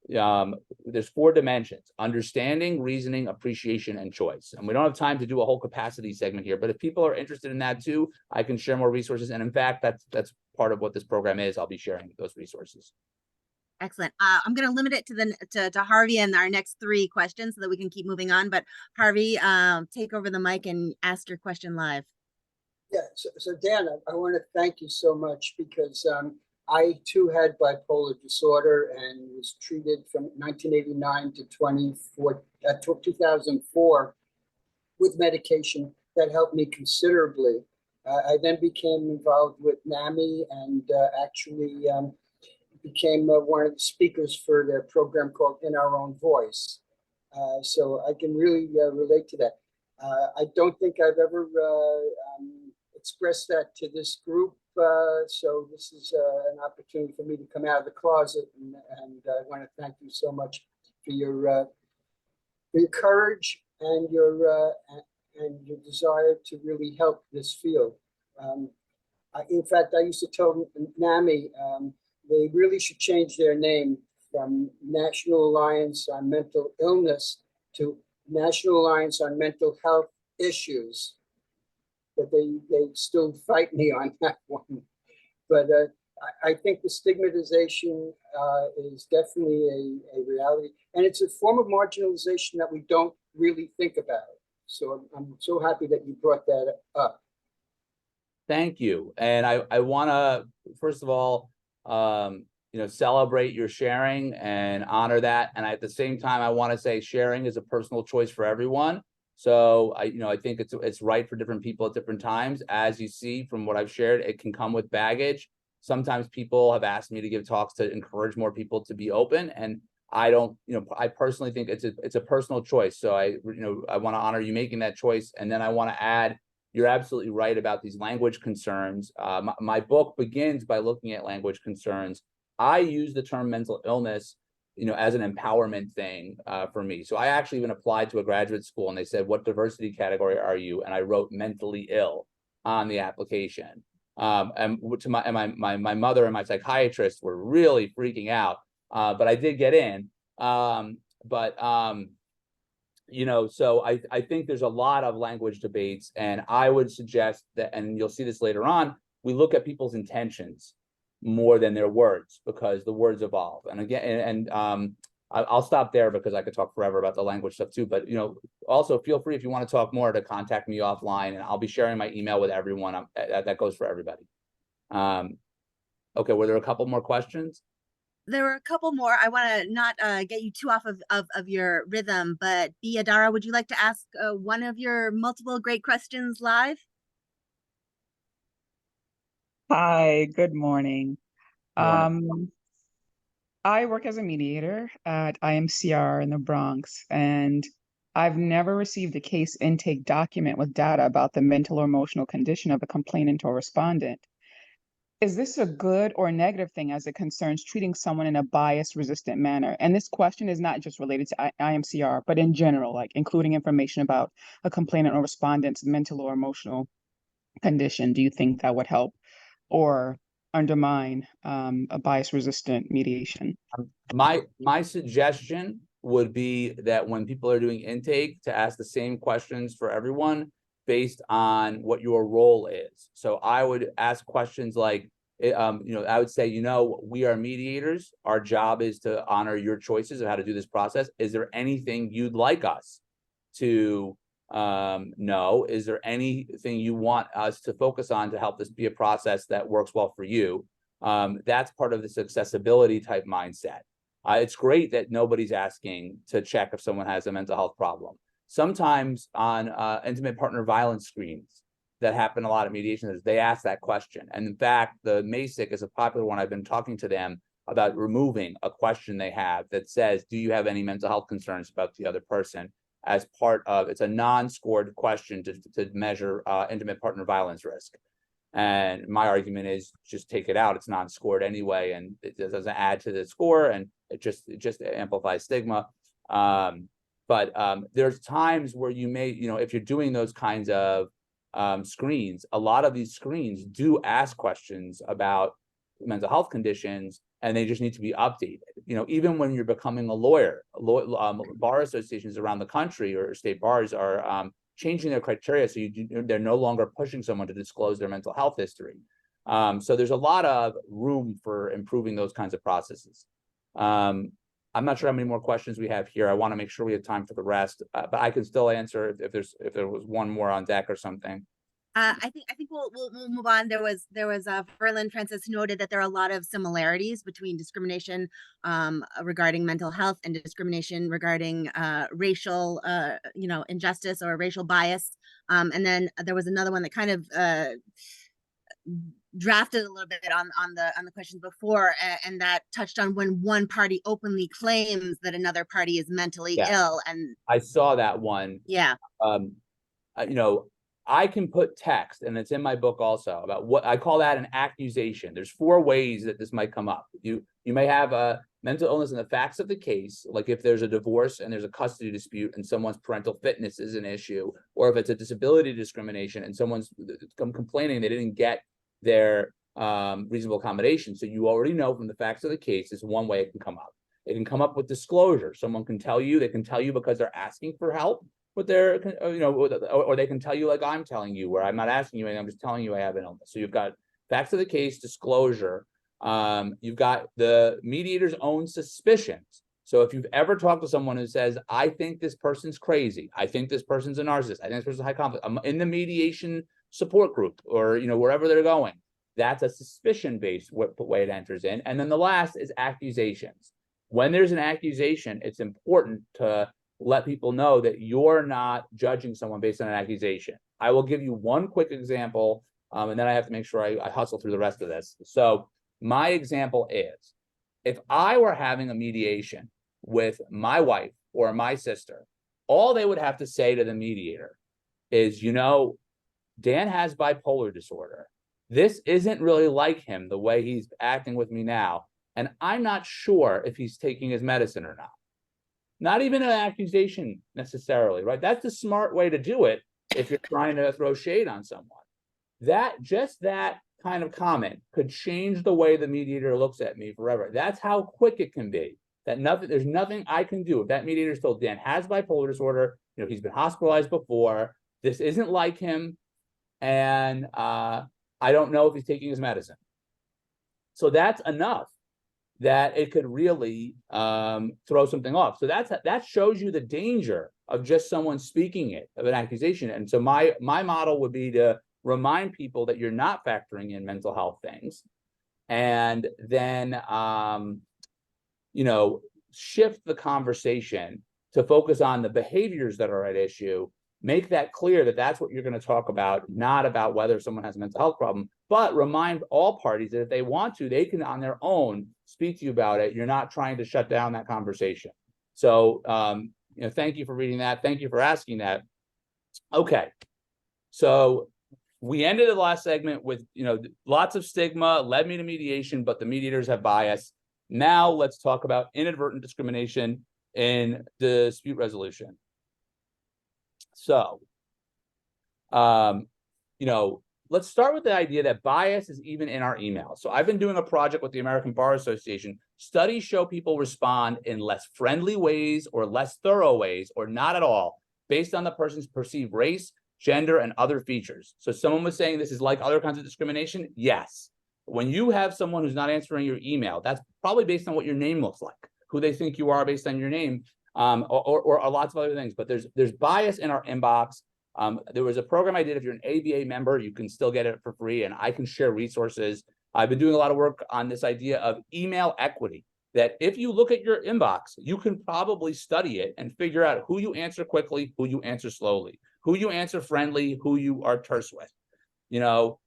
S3: There's 4 dimensions: understanding, reasoning, appreciation, and choice. And we don't have time to do a whole capacity segment here, but if people are interested in that too, I can share more resources. And in fact, that's part of what this program is. I'll be sharing those resources.
S1: Excellent. I'm going to limit it to Harvey and our next 3 questions so that we can keep moving on. But Harvey, take over the mic and ask your question live.
S4: Yeah. So Dan, I want to thank you so much, because I too had bipolar disorder and was treated from 1989 to 2004 with medication that helped me considerably. I then became involved with NAMI and actually became one of the speakers for their program called In Our Own Voice. So I can really relate to that. I don't think I've ever expressed that to this group. So this is an opportunity for me to come out of the closet, and I want to thank you so much for your courage and your desire to really help this field. In fact, I used to tell NAMI they really should change their name from National Alliance on Mental Illness to National Alliance on Mental Health Issues. But they still fight me on that one. But I think the stigmatization is definitely a reality, and it's a form of marginalization that we don't really think about. So I'm so happy that you brought that up.
S3: Thank you. And I want to, first of all, celebrate your sharing and honor that. And at the same time, I want to say sharing is a personal choice for everyone. So I think it's right for different people at different times. As you see from what I've shared, it can come with baggage. Sometimes people have asked me to give talks to encourage more people to be open, and I don't, I personally think it's a personal choice. So I want to honor you making that choice. And then I want to add, you're absolutely right about these language concerns. My book begins by looking at language concerns. I use the term mental illness as an empowerment thing for me. So I actually even applied to a graduate school, and they said, what diversity category are you? And I wrote mentally ill on the application. And to my mother and my psychiatrist were really freaking out, but I did get in. So I think there's a lot of language debates, and I would suggest that, and you'll see this later on, we look at people's intentions more than their words, because the words evolve. And again, I'll stop there because I could talk forever about the language stuff too. But also feel free, if you want to talk more, to contact me offline, and I'll be sharing my email with everyone. That goes for everybody. Okay, were there a couple more questions?
S1: There were a couple more. I want to not get you too off of your rhythm, but Adara, would you like to ask one of your multiple great questions live?
S5: Hi, good morning.
S3: Morning.
S5: I work as a mediator at IMCR in the Bronx, and I've never received a case intake document with data about the mental or emotional condition of a complainant or respondent. Is this a good or negative thing as it concerns treating someone in a bias-resistant manner? And this question is not just related to IMCR, but in general, like including information about a complainant or respondent's mental or emotional condition. Do you think that would help or undermine a bias-resistant mediation?
S3: My suggestion would be that when people are doing intake, to ask the same questions for everyone based on what your role is. So I would ask questions like, I would say, we are mediators. Our job is to honor your choices of how to do this process. Is there anything you'd like us to know? Is there anything you want us to focus on to help this be a process that works well for you? That's part of this accessibility type mindset. It's great that nobody's asking to check if someone has a mental health problem. Sometimes on intimate partner violence screens that happen a lot of mediation, they ask that question. And in fact, the MASIC is a popular one. I've been talking to them about removing a question they have that says, do you have any mental health concerns about the other person, as part of, it's a non-scored question to measure intimate partner violence risk. And my argument is just take it out. It's non-scored anyway, and it doesn't add to the score, and it just amplifies stigma. But there's times where you may, if you're doing those kinds of screens, a lot of these screens do ask questions about mental health conditions, and they just need to be updated. Even when you're becoming a lawyer, bar associations around the country or state bars are changing their criteria, so they're no longer pushing someone to disclose their mental health history. So there's a lot of room for improving those kinds of processes. I'm not sure how many more questions we have here. I want to make sure we have time for the rest, but I can still answer if there was one more on deck or something.
S1: I think we'll move on. There was Verlin Francis noted that there are a lot of similarities between discrimination regarding mental health and discrimination regarding racial injustice or racial bias. And then there was another one that kind of drafted a little bit on the questions before, and that touched on when one party openly claims that another party is mentally ill. And
S3: I saw that one.
S1: Yeah.
S3: I can put text, and it's in my book also, about what I call that an accusation. There's 4 ways that this might come up. You may have a mental illness in the facts of the case, like if there's a divorce and there's a custody dispute and someone's parental fitness is an issue, or if it's a disability discrimination and someone's complaining they didn't get their reasonable accommodation. So you already know from the facts of the case is one way it can come up. It can come up with disclosure. Someone can tell you, they can tell you because they're asking for help, but they're, or they can tell you like I'm telling you, where I'm not asking you anything, I'm just telling you I have an illness. So you've got facts of the case, disclosure. You've got the mediator's own suspicions. So if you've ever talked to someone who says, I think this person's crazy, I think this person's a narcissist, I think this person's high conflict, I'm in the mediation support group, or wherever they're going, that's a suspicion-based way it enters in. And then the last is accusations. When there's an accusation, it's important to let people know that you're not judging someone based on an accusation. I will give you one quick example, and then I have to make sure I hustle through the rest of this. So my example is, if I were having a mediation with my wife or my sister, all they would have to say to the mediator is, Dan has bipolar disorder. This isn't really like him, the way he's acting with me now, and I'm not sure if he's taking his medicine or not. Not even an accusation necessarily, right? That's the smart way to do it if you're trying to throw shade on someone. That kind of comment could change the way the mediator looks at me forever. That's how quick it can be. There's nothing I can do. If that mediator's told Dan has bipolar disorder, he's been hospitalized before, this isn't like him, and I don't know if he's taking his medicine. So that's enough that it could really throw something off. So that shows you the danger of just someone speaking it, of an accusation. And so my model would be to remind people that you're not factoring in mental health things, and then shift the conversation to focus on the behaviors that are at issue. Make that clear that that's what you're going to talk about, not about whether someone has a mental health problem, but remind all parties that if they want to, they can on their own speak to you about it. You're not trying to shut down that conversation. So thank you for reading that. Thank you for asking that. Okay, so we ended the last segment with, lots of stigma led me to mediation, but the mediators have bias. Now let's talk about inadvertent discrimination in dispute resolution. So, let's start with the idea that bias is even in our emails. So I've been doing a project with the American Bar Association. Studies show people respond in less friendly ways or less thorough ways or not at all based on the person's perceived race, gender, and other features. So someone was saying this is like other kinds of discrimination. Yes. When you have someone who's not answering your email, that's probably based on what your name looks like, who they think you are based on your name, or lots of other things. But there's bias in our inbox. There was a program I did. If you're an ABA member, you can still get it for free, and I can share resources. I've been doing a lot of work on this idea of email equity, that if you look at your inbox, you can probably study it and figure out who you answer quickly, who you answer slowly, who you answer friendly, who you are terse with.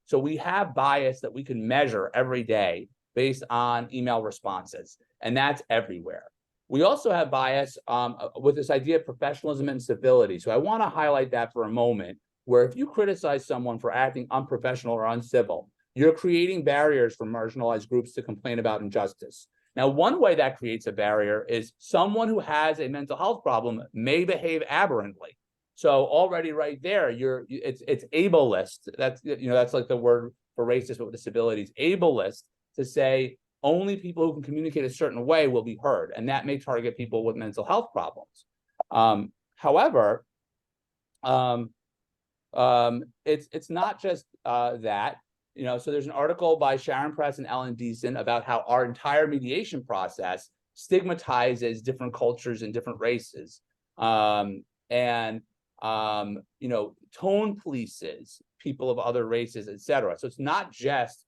S3: So we have bias that we can measure every day based on email responses, and that's everywhere. We also have bias with this idea of professionalism and civility. So I want to highlight that for a moment, where if you criticize someone for acting unprofessional or uncivil, you're creating barriers for marginalized groups to complain about injustice. Now, one way that creates a barrier is someone who has a mental health problem may behave aberrantly. So already right there, it's ableist. That's like the word for racist, but with disabilities, ableist, to say only people who can communicate a certain way will be heard, and that may target people with mental health problems. However, it's not just that. So there's an article by Sharon Press and Ellen Deason about how our entire mediation process stigmatizes different cultures and different races, and tone polices people of other races, etc. So it's not just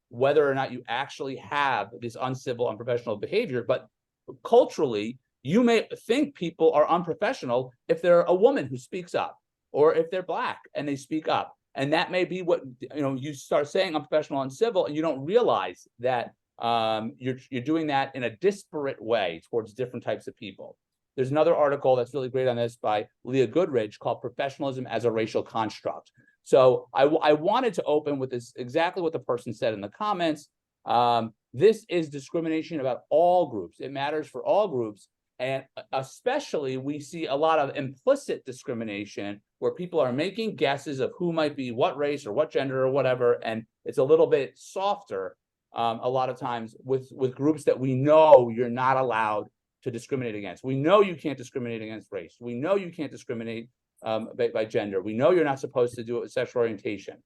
S3: whether or not you actually have this uncivil, unprofessional behavior, but culturally, you may think people are unprofessional if they're a woman who speaks up, or if they're Black and they speak up. And that may be what, you start saying unprofessional, uncivil, and you don't realize that you're doing that in a disparate way towards different types of people. There's another article that's really great on this by Leah Goodridge called Professionalism as a Racial Construct. So I wanted to open with this, exactly what the person said in the comments. This is discrimination about all groups. It matters for all groups. And especially we see a lot of implicit discrimination where people are making guesses of who might be what race or what gender or whatever. And it's a little bit softer a lot of times with groups that we know you're not allowed to discriminate against. We know you can't discriminate against race. We know you can't discriminate by gender. We know you're not supposed to do it with sexual orientation.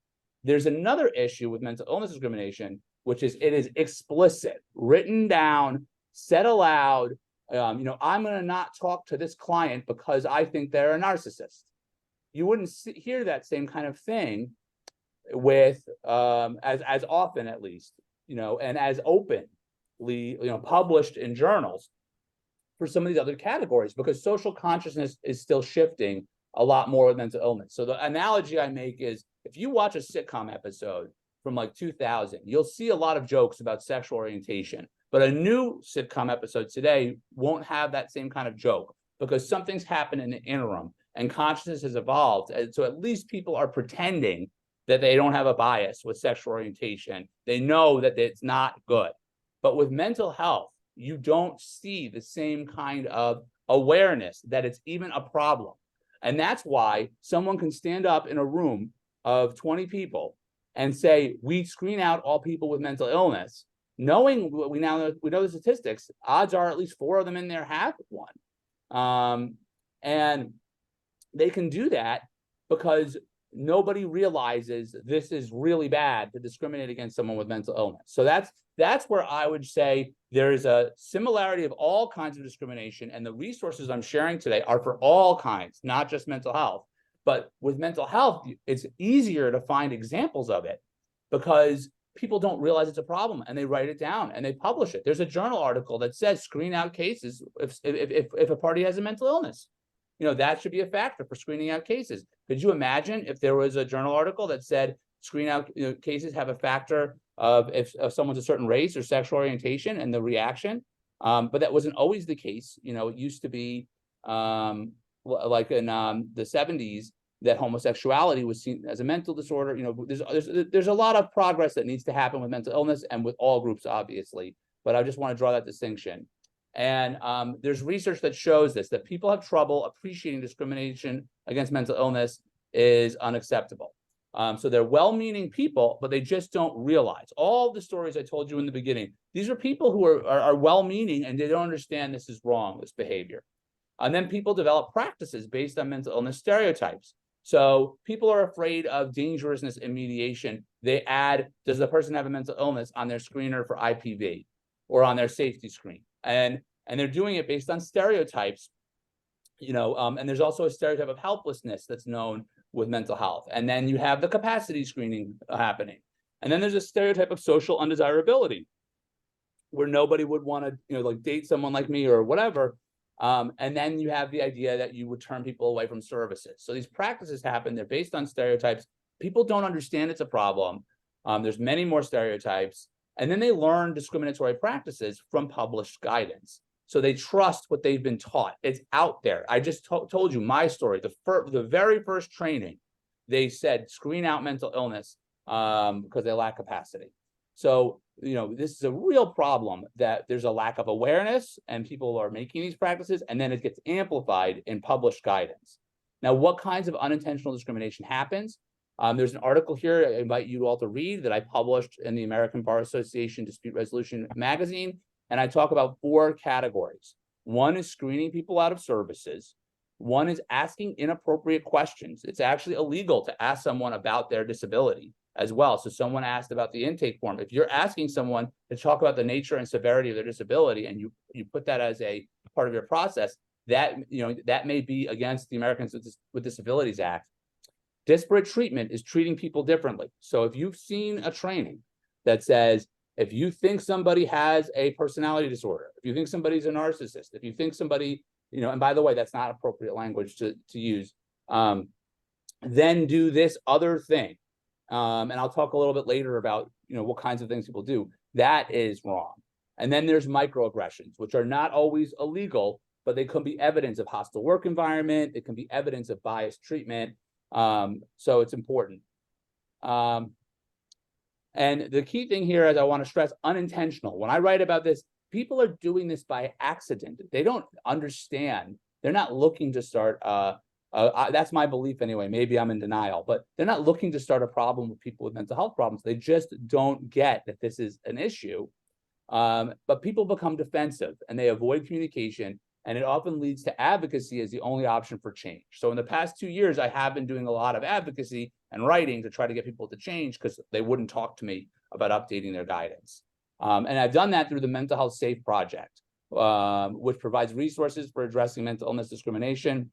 S3: There's another issue with mental illness discrimination, which is it is explicit, written down, said aloud. I'm going to not talk to this client because I think they're a narcissist. You wouldn't hear that same kind of thing with as often, at least, and as openly, published in journals for some of these other categories, because social consciousness is still shifting a lot more with mental illness. So the analogy I make is, if you watch a sitcom episode from like 2000, you'll see a lot of jokes about sexual orientation, but a new sitcom episode today won't have that same kind of joke because something's happened in the interim and consciousness has evolved. And so at least people are pretending that they don't have a bias with sexual orientation. They know that it's not good. But with mental health, you don't see the same kind of awareness that it's even a problem. And that's why someone can stand up in a room of 20 people and say, we screen out all people with mental illness, knowing what we know the statistics. Odds are at least 4 of them in there have one. And they can do that because nobody realizes this is really bad to discriminate against someone with mental illness. So that's where I would say there's a similarity of all kinds of discrimination, and the resources I'm sharing today are for all kinds, not just mental health. But with mental health, it's easier to find examples of it because people don't realize it's a problem and they write it down and they publish it. There's a journal article that says screen out cases if a party has a mental illness. That should be a factor for screening out cases. Could you imagine if there was a journal article that said screen out cases have a factor of if someone's a certain race or sexual orientation and the reaction? But that wasn't always the case. It used to be like in the 70s, that homosexuality was seen as a mental disorder. You know, there's a lot of progress that needs to happen with mental illness and with all groups, obviously. But I just want to draw that distinction. And there's research that shows this, that people have trouble appreciating discrimination against mental illness is unacceptable. So they're well-meaning people, but they just don't realize all the stories I told you in the beginning. These are people who are well-meaning and they don't understand this is wrong, this behavior. And then people develop practices based on mental illness stereotypes. So people are afraid of dangerousness in mediation. They add, does the person have a mental illness on their screener for IPV or on their safety screen? And they're doing it based on stereotypes, you know, and there's also a stereotype of helplessness that's known with mental health. And then you have the capacity screening happening. And then there's a stereotype of social undesirability where nobody would want to, you know, like date someone like me or whatever. And then you have the idea that you would turn people away from services. So these practices happen, they're based on stereotypes. People don't understand it's a problem. There's many more stereotypes. And then they learn discriminatory practices from published guidance. So they trust what they've been taught. It's out there. I just told you my story. The very first training, they said screen out mental illness because they lack capacity. So, you know, this is a real problem, that there's a lack of awareness and people are making these practices, and then it gets amplified in published guidance. Now, what kinds of unintentional discrimination happens? There's an article here I invite you all to read that I published in the American Bar Association Dispute Resolution magazine. And I talk about 4 categories. One is screening people out of services. One is asking inappropriate questions. It's actually illegal to ask someone about their disability as well. So someone asked about the intake form. If you're asking someone to talk about the nature and severity of their disability, and you put that as a part of your process, that, you know, that may be against the Americans with Disabilities Act. Disparate treatment is treating people differently. So if you've seen a training that says, if you think somebody has a personality disorder, if you think somebody's a narcissist, if you think somebody, you know, and by the way, that's not appropriate language to use, then do this other thing. And I'll talk a little bit later about, you know, what kinds of things people do. That is wrong. And then there's microaggressions, which are not always illegal, but they can be evidence of hostile work environment. It can be evidence of biased treatment. So it's important. And the key thing here is I want to stress unintentional. When I write about this, people are doing this by accident. They don't understand. They're not looking to start, that's my belief anyway, maybe I'm in denial, but they're not looking to start a problem with people with mental health problems. They just don't get that this is an issue. But people become defensive and they avoid communication, and it often leads to advocacy as the only option for change. So in the past 2 years, I have been doing a lot of advocacy and writing to try to get people to change because they wouldn't talk to me about updating their guidance. And I've done that through the Mental Health Safe Project, which provides resources for addressing mental illness discrimination.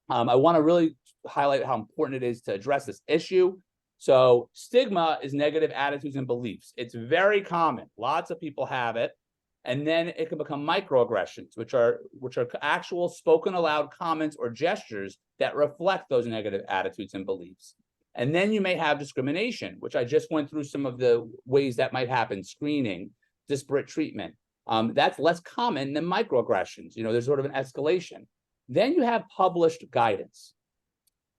S3: I want to really highlight how important it is to address this issue. So stigma is negative attitudes and beliefs. It's very common. Lots of people have it. And then it can become microaggressions, which are actual spoken aloud comments or gestures that reflect those negative attitudes and beliefs. And then you may have discrimination, which I just went through some of the ways that might happen: screening, disparate treatment. That's less common than microaggressions. You know, there's sort of an escalation. Then you have published guidance.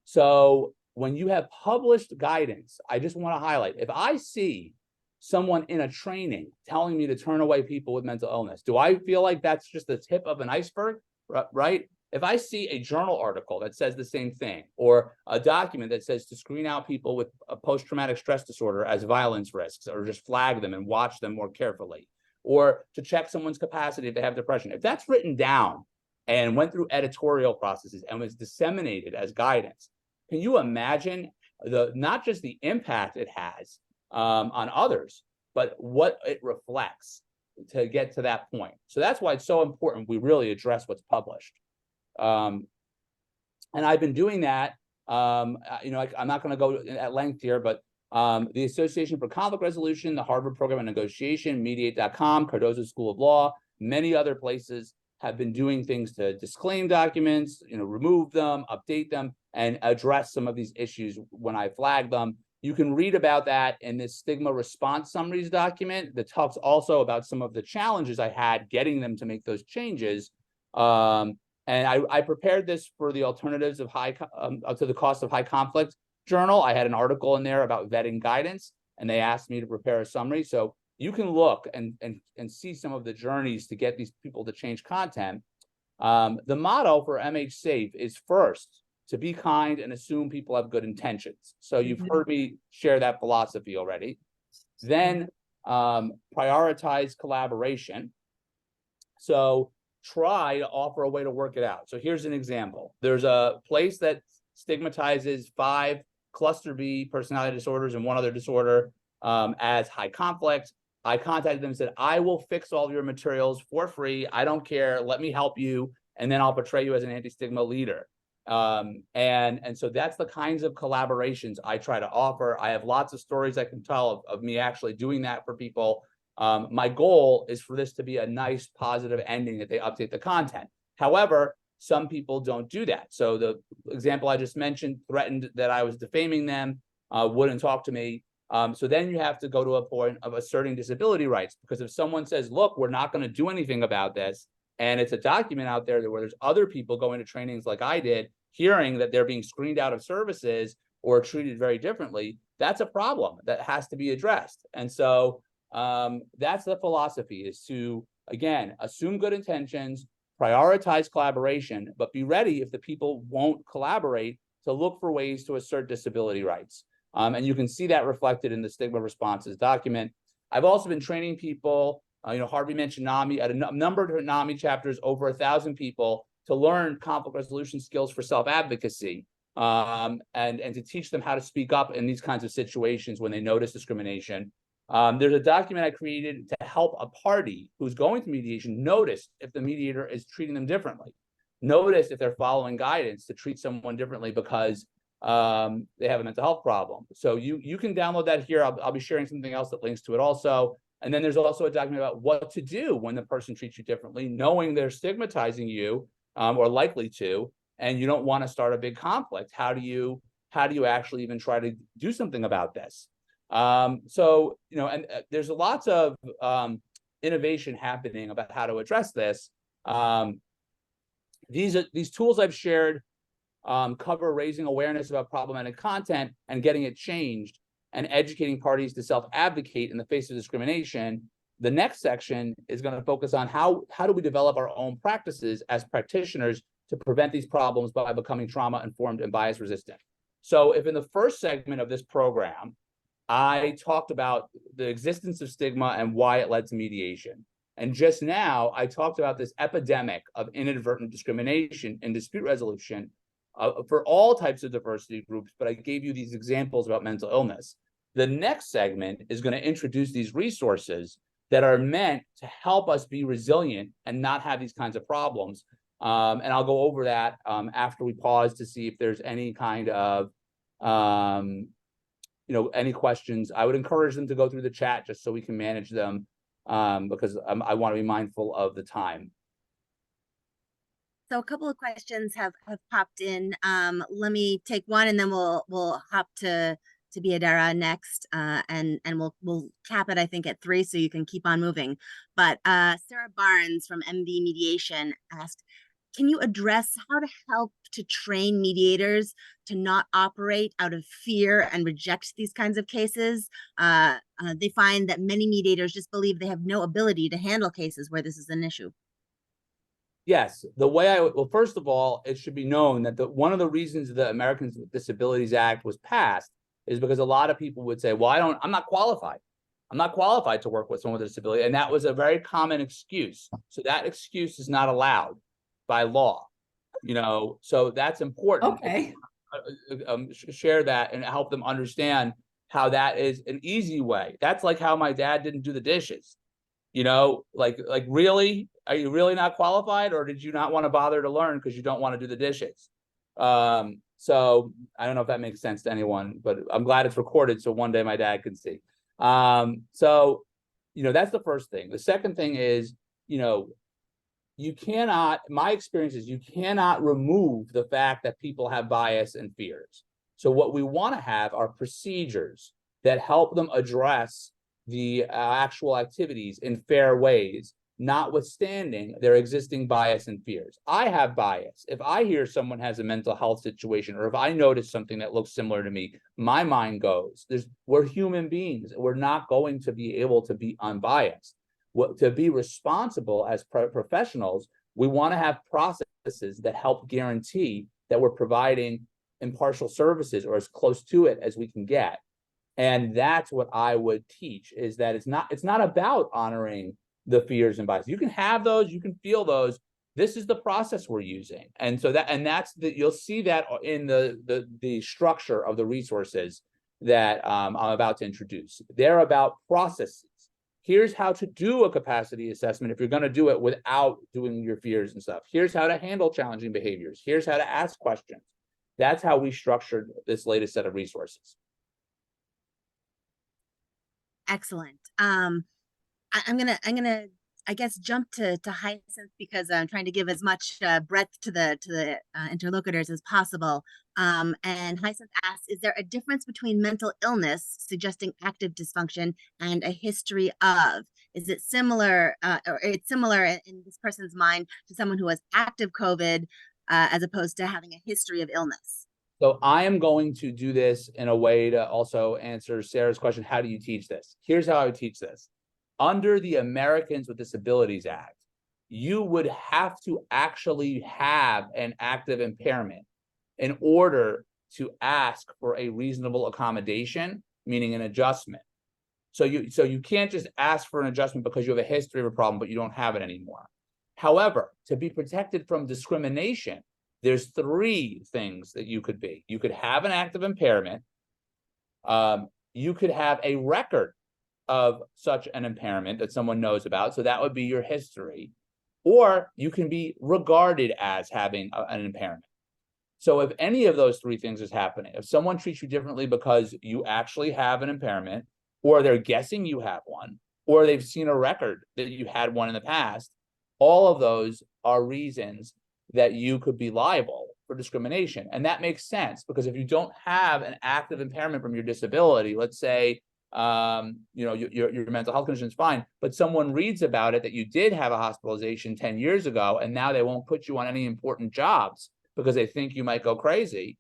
S3: So when you have published guidance, I just want to highlight, if I see someone in a training telling me to turn away people with mental illness, do I feel like that's just the tip of an iceberg, right? If I see a journal article that says the same thing, or a document that says to screen out people with a post-traumatic stress disorder as violence risks, or just flag them and watch them more carefully, or to check someone's capacity if they have depression, if that's written down and went through editorial processes and was disseminated as guidance, can you imagine not just the impact it has on others, but what it reflects to get to that point? So that's why it's so important we really address what's published. And I've been doing that. You know, I'm not going to go at length here, but the Association for Conflict Resolution, the Harvard Program on Negotiation, Mediate.com, Cardozo School of Law, many other places have been doing things to disclaim documents, you know, remove them, update them, and address some of these issues when I flag them. You can read about that in this stigma response summaries document that talks also about some of the challenges I had getting them to make those changes. And I prepared this for the alternatives of to the cost of high conflict journal. I had an article in there about vetting guidance, and they asked me to prepare a summary. So you can look and see some of the journeys to get these people to change content. The motto for MH Safe is first, to be kind and assume people have good intentions. So you've heard me share that philosophy already. Then prioritize collaboration. So try to offer a way to work it out. So here's an example. There's a place that stigmatizes 5 cluster B personality disorders and 1 other disorder as high conflict. I contacted them and said, I will fix all of your materials for free. I don't care. Let me help you. And then I'll portray you as an anti-stigma leader. And so that's the kinds of collaborations I try to offer. I have lots of stories I can tell of me actually doing that for people. My goal is for this to be a nice, positive ending that they update the content. However, some people don't do that. So the example I just mentioned threatened that I was defaming them, wouldn't talk to me. So then you have to go to a point of asserting disability rights, because if someone says, look, we're not going to do anything about this, and it's a document out there where there's other people going to trainings like I did, hearing that they're being screened out of services or treated very differently, that's a problem that has to be addressed. And so that's the philosophy, is to, again, assume good intentions, prioritize collaboration, but be ready if the people won't collaborate to look for ways to assert disability rights. And you can see that reflected in the stigma responses document. I've also been training people, Harvey mentioned NAMI, at a number of NAMI chapters, over 1,000 people, to learn conflict resolution skills for self-advocacy, and to teach them how to speak up in these kinds of situations when they notice discrimination. There's a document I created to help a party who's going to mediation notice if the mediator is treating them differently. Notice if they're following guidance to treat someone differently because they have a mental health problem. So you can download that here. I'll be sharing something else that links to it also. And then there's also a document about what to do when the person treats you differently, knowing they're stigmatizing you or likely to, and you don't want to start a big conflict. How do you actually even try to do something about this? So, and there's lots of innovation happening about how to address this. These tools I've shared cover raising awareness about problematic content and getting it changed, and educating parties to self-advocate in the face of discrimination. The next section is going to focus on how do we develop our own practices as practitioners to prevent these problems by becoming trauma-informed and bias-resistant. So if in the first segment of this program, I talked about the existence of stigma and why it led to mediation, and just now I talked about this epidemic of inadvertent discrimination in dispute resolution for all types of diversity groups, but I gave you these examples about mental illness. The next segment is going to introduce these resources that are meant to help us be resilient and not have these kinds of problems. And I'll go over that after we pause to see if there's any kind of, any questions. I would encourage them to go through the chat just so we can manage them, because I want to be mindful of the time.
S1: So a couple of questions have popped in. Let me take one, and then we'll hop to Biadera next, and we'll cap it, I think, at 3, so you can keep on moving. But Sarah Barnes from MD Mediation asked, can you address how to help to train mediators to not operate out of fear and reject these kinds of cases? They find that many mediators just believe they have no ability to handle cases where this is an issue.
S3: Yes, well, first of all, it should be known that one of the reasons the Americans with Disabilities Act was passed is because a lot of people would say, well, I'm not qualified. I'm not qualified to work with someone with a disability. And that was a very common excuse. So that excuse is not allowed by law, so that's important.
S6: Okay.
S3: Share that and help them understand how that is an easy way. That's like how my dad didn't do the dishes. Like really? Are you really not qualified, or did you not want to bother to learn because you don't want to do the dishes? So I don't know if that makes sense to anyone, but I'm glad it's recorded so one day my dad can see. So that's the first thing. The second thing is, you cannot, my experience is you cannot remove the fact that people have bias and fears. So what we want to have are procedures that help them address the actual activities in fair ways, notwithstanding their existing bias and fears. I have bias. If I hear someone has a mental health situation, or if I notice something that looks similar to me, my mind goes. We're human beings. We're not going to be able to be unbiased. To be responsible as professionals, we want to have processes that help guarantee that we're providing impartial services, or as close to it as we can get. And that's what I would teach, is that it's not about honoring the fears and bias. You can have those, you can feel those. This is the process we're using. And so you'll see that in the structure of the resources that I'm about to introduce. They're about processes. Here's how to do a capacity assessment if you're going to do it without doing your fears and stuff. Here's how to handle challenging behaviors. Here's how to ask questions. That's how we structured this latest set of resources.
S1: Excellent. I'm gonna I guess jump to Hyacinth, because I'm trying to give as much breadth to the interlocutors as possible. And Hyacinth asks, is there a difference between mental illness suggesting active dysfunction and a history of? Is it similar, or it's similar in this person's mind to someone who has active COVID as opposed to having a history of illness?
S3: So I am going to do this in a way to also answer Sarah's question, how do you teach this? Here's how I would teach this. Under the Americans with Disabilities Act, you would have to actually have an active impairment in order to ask for a reasonable accommodation, meaning an adjustment. So you can't just ask for an adjustment because you have a history of a problem, but you don't have it anymore. However, to be protected from discrimination, there's three things that you could be. You could have an active impairment. You could have a record of such an impairment that someone knows about. So that would be your history. Or you can be regarded as having an impairment. So if any of those three things is happening, if someone treats you differently because you actually have an impairment, or they're guessing you have one, or they've seen a record that you had one in the past, all of those are reasons that you could be liable for discrimination. And that makes sense, because if you don't have an active impairment from your disability, let's say your mental health condition is fine, but someone reads about it that you did have a hospitalization 10 years ago, and now they won't put you on any important jobs because they think you might go crazy,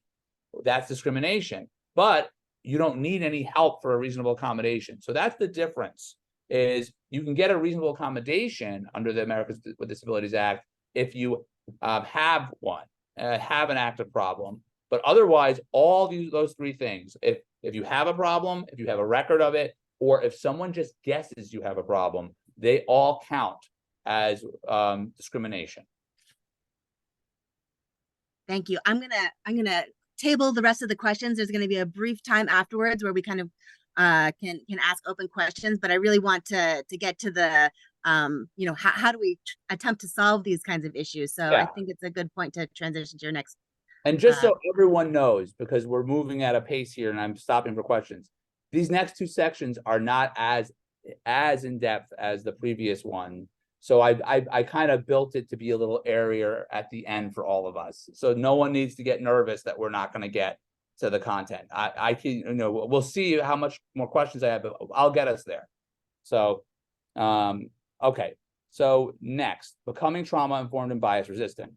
S3: that's discrimination. But you don't need any help for a reasonable accommodation. So that's the difference, is you can get a reasonable accommodation under the Americans with Disabilities Act if you have one, have an active problem. But otherwise, all those three things, if you have a problem, if you have a record of it, or if someone just guesses you have a problem, they all count as discrimination.
S1: Thank you. I'm gonna table the rest of the questions. There's going to be a brief time afterwards where we kind of can ask open questions, but I really want to get to the how do we attempt to solve these kinds of issues? So yeah. I think it's a good point to transition to your next.
S3: And just so everyone knows, because we're moving at a pace here and I'm stopping for questions, these next two sections are not as in depth as the previous one. So I kind of built it to be a little airier at the end for all of us. So no one needs to get nervous that we're not going to get to the content. I can, we'll see how much more questions I have, but I'll get us there. So, okay. So next, becoming trauma-informed and bias-resistant.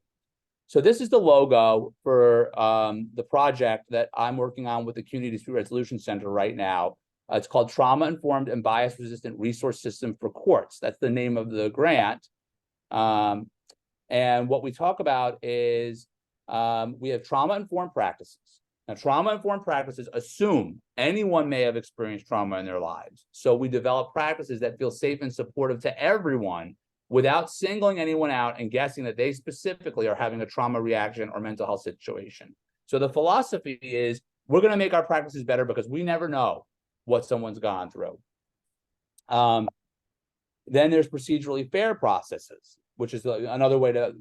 S3: So this is the logo for the project that I'm working on with the CUNY Dispute Resolution Center right now. It's called Trauma-Informed and Bias-Resistant Resource System for Courts. That's the name of the grant. And what we talk about is we have trauma-informed practices. Now, trauma-informed practices assume anyone may have experienced trauma in their lives. So we develop practices that feel safe and supportive to everyone without singling anyone out and guessing that they specifically are having a trauma reaction or mental health situation. So the philosophy is we're going to make our practices better because we never know what someone's gone through. Then there's procedurally fair processes, which is another way to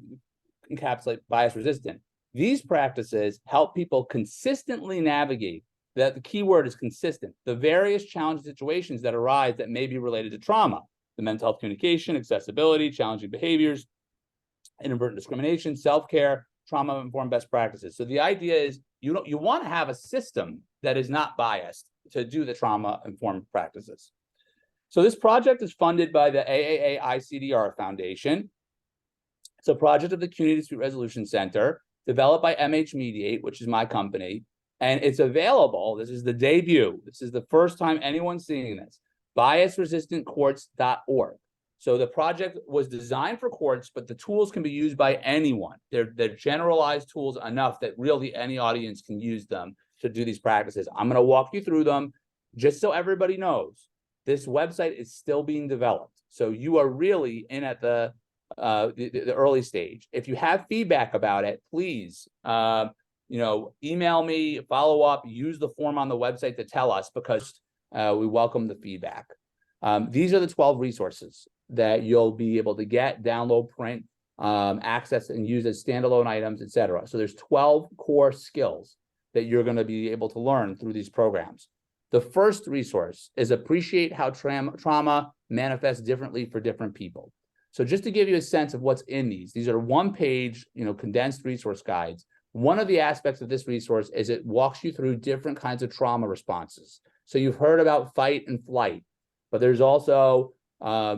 S3: encapsulate bias resistant. These practices help people consistently navigate, that the key word is consistent, the various challenging situations that arise that may be related to trauma, the mental health communication, accessibility, challenging behaviors, inadvertent discrimination, self-care, trauma-informed best practices. So the idea is you want to have a system that is not biased to do the trauma-informed practices. So this project is funded by the AAA-ICDR Foundation. It's a project of the CUNY Dispute Resolution Center, developed by MH Mediate, which is my company, and it's available. This is the debut. This is the first time anyone's seeing this. biasresistantcourts.org. So the project was designed for courts, but the tools can be used by anyone. They're generalized tools enough that really any audience can use them to do these practices. I'm going to walk you through them just so everybody knows. This website is still being developed. So you are really in at the early stage. If you have feedback about it, please, email me, follow up, use the form on the website to tell us, because we welcome the feedback. These are the 12 resources that you'll be able to get, download, print, access, and use as standalone items, etc. So there's 12 core skills that you're going to be able to learn through these programs. The first resource is appreciate how trauma manifests differently for different people. So just to give you a sense of what's in these are one-page, condensed resource guides. One of the aspects of this resource is it walks you through different kinds of trauma responses. So you've heard about fight and flight, but there's also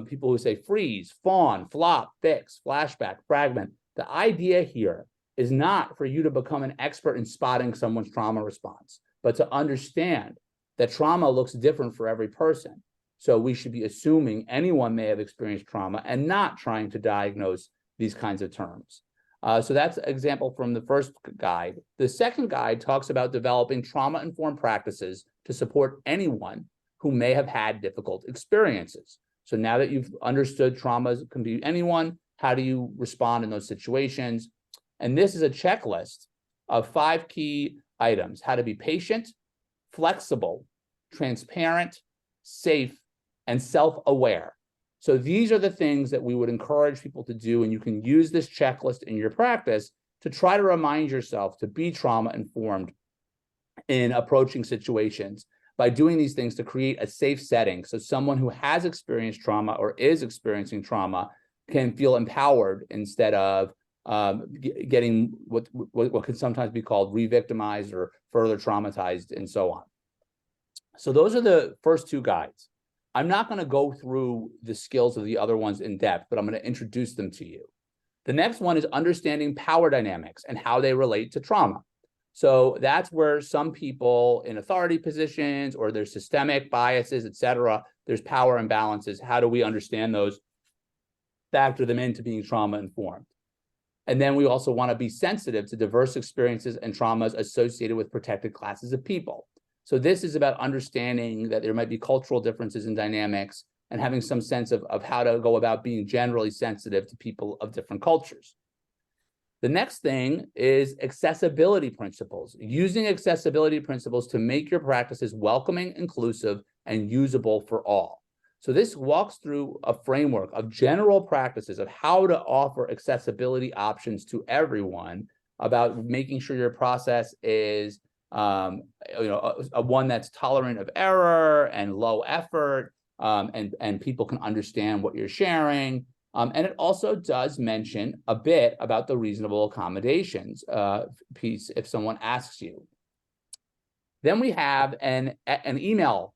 S3: people who say freeze, fawn, flop, fix, flashback, fragment. The idea here is not for you to become an expert in spotting someone's trauma response, but to understand that trauma looks different for every person. So we should be assuming anyone may have experienced trauma and not trying to diagnose these kinds of terms. So that's an example from the first guide. The second guide talks about developing trauma-informed practices to support anyone who may have had difficult experiences. So now that you've understood traumas can be anyone, how do you respond in those situations? And this is a checklist of 5 key items: how to be patient, flexible, transparent, safe, and self-aware. So these are the things that we would encourage people to do, and you can use this checklist in your practice to try to remind yourself to be trauma-informed in approaching situations by doing these things to create a safe setting so someone who has experienced trauma or is experiencing trauma can feel empowered instead of getting what can sometimes be called re-victimized or further traumatized and so on. So those are the first 2 guides. I'm not going to go through the skills of the other ones in depth, but I'm going to introduce them to you. The next one is understanding power dynamics and how they relate to trauma. So that's where some people in authority positions or there's systemic biases, etc., there's power imbalances. How do we understand those, factor them into being trauma informed? And then we also want to be sensitive to diverse experiences and traumas associated with protected classes of people. So this is about understanding that there might be cultural differences in dynamics and having some sense of how to go about being generally sensitive to people of different cultures. The next thing is accessibility principles, using accessibility principles to make your practices welcoming, inclusive, and usable for all. So this walks through a framework of general practices of how to offer accessibility options to everyone, about making sure your process is a one that's tolerant of error and low effort, and people can understand what you're sharing. And it also does mention a bit about the reasonable accommodations piece if someone asks you. Then we have an email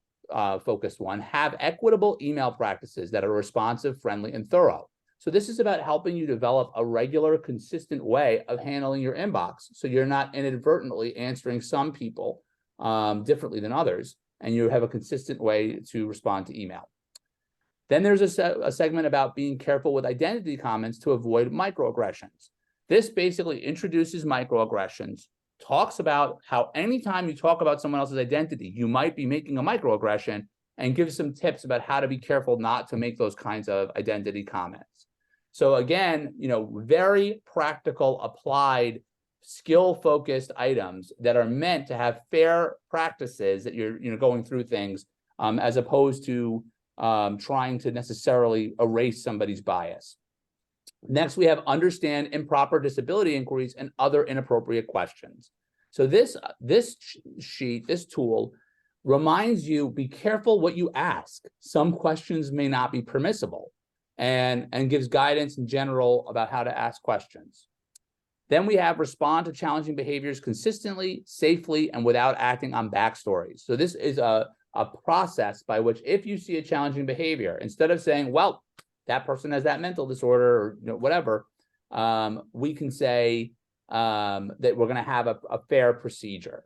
S3: focused one, have equitable email practices that are responsive, friendly, and thorough. So this is about helping you develop a regular, consistent way of handling your inbox, so you're not inadvertently answering some people differently than others, and you have a consistent way to respond to email. Then there's a segment about being careful with identity comments to avoid microaggressions. This basically introduces microaggressions, talks about how anytime you talk about someone else's identity, you might be making a microaggression, and gives some tips about how to be careful not to make those kinds of identity comments. So again, very practical, applied, skill-focused items that are meant to have fair practices that you're going through things, as opposed to trying to necessarily erase somebody's bias. Next, we have understand improper disability inquiries and other inappropriate questions. So this sheet, this tool, reminds you, be careful what you ask. Some questions may not be permissible, and gives guidance in general about how to ask questions. Then we have respond to challenging behaviors consistently, safely, and without acting on backstories. So this is a a process by which, if you see a challenging behavior, instead of saying, well, that person has that mental disorder or whatever, we can say that we're going to have a fair procedure.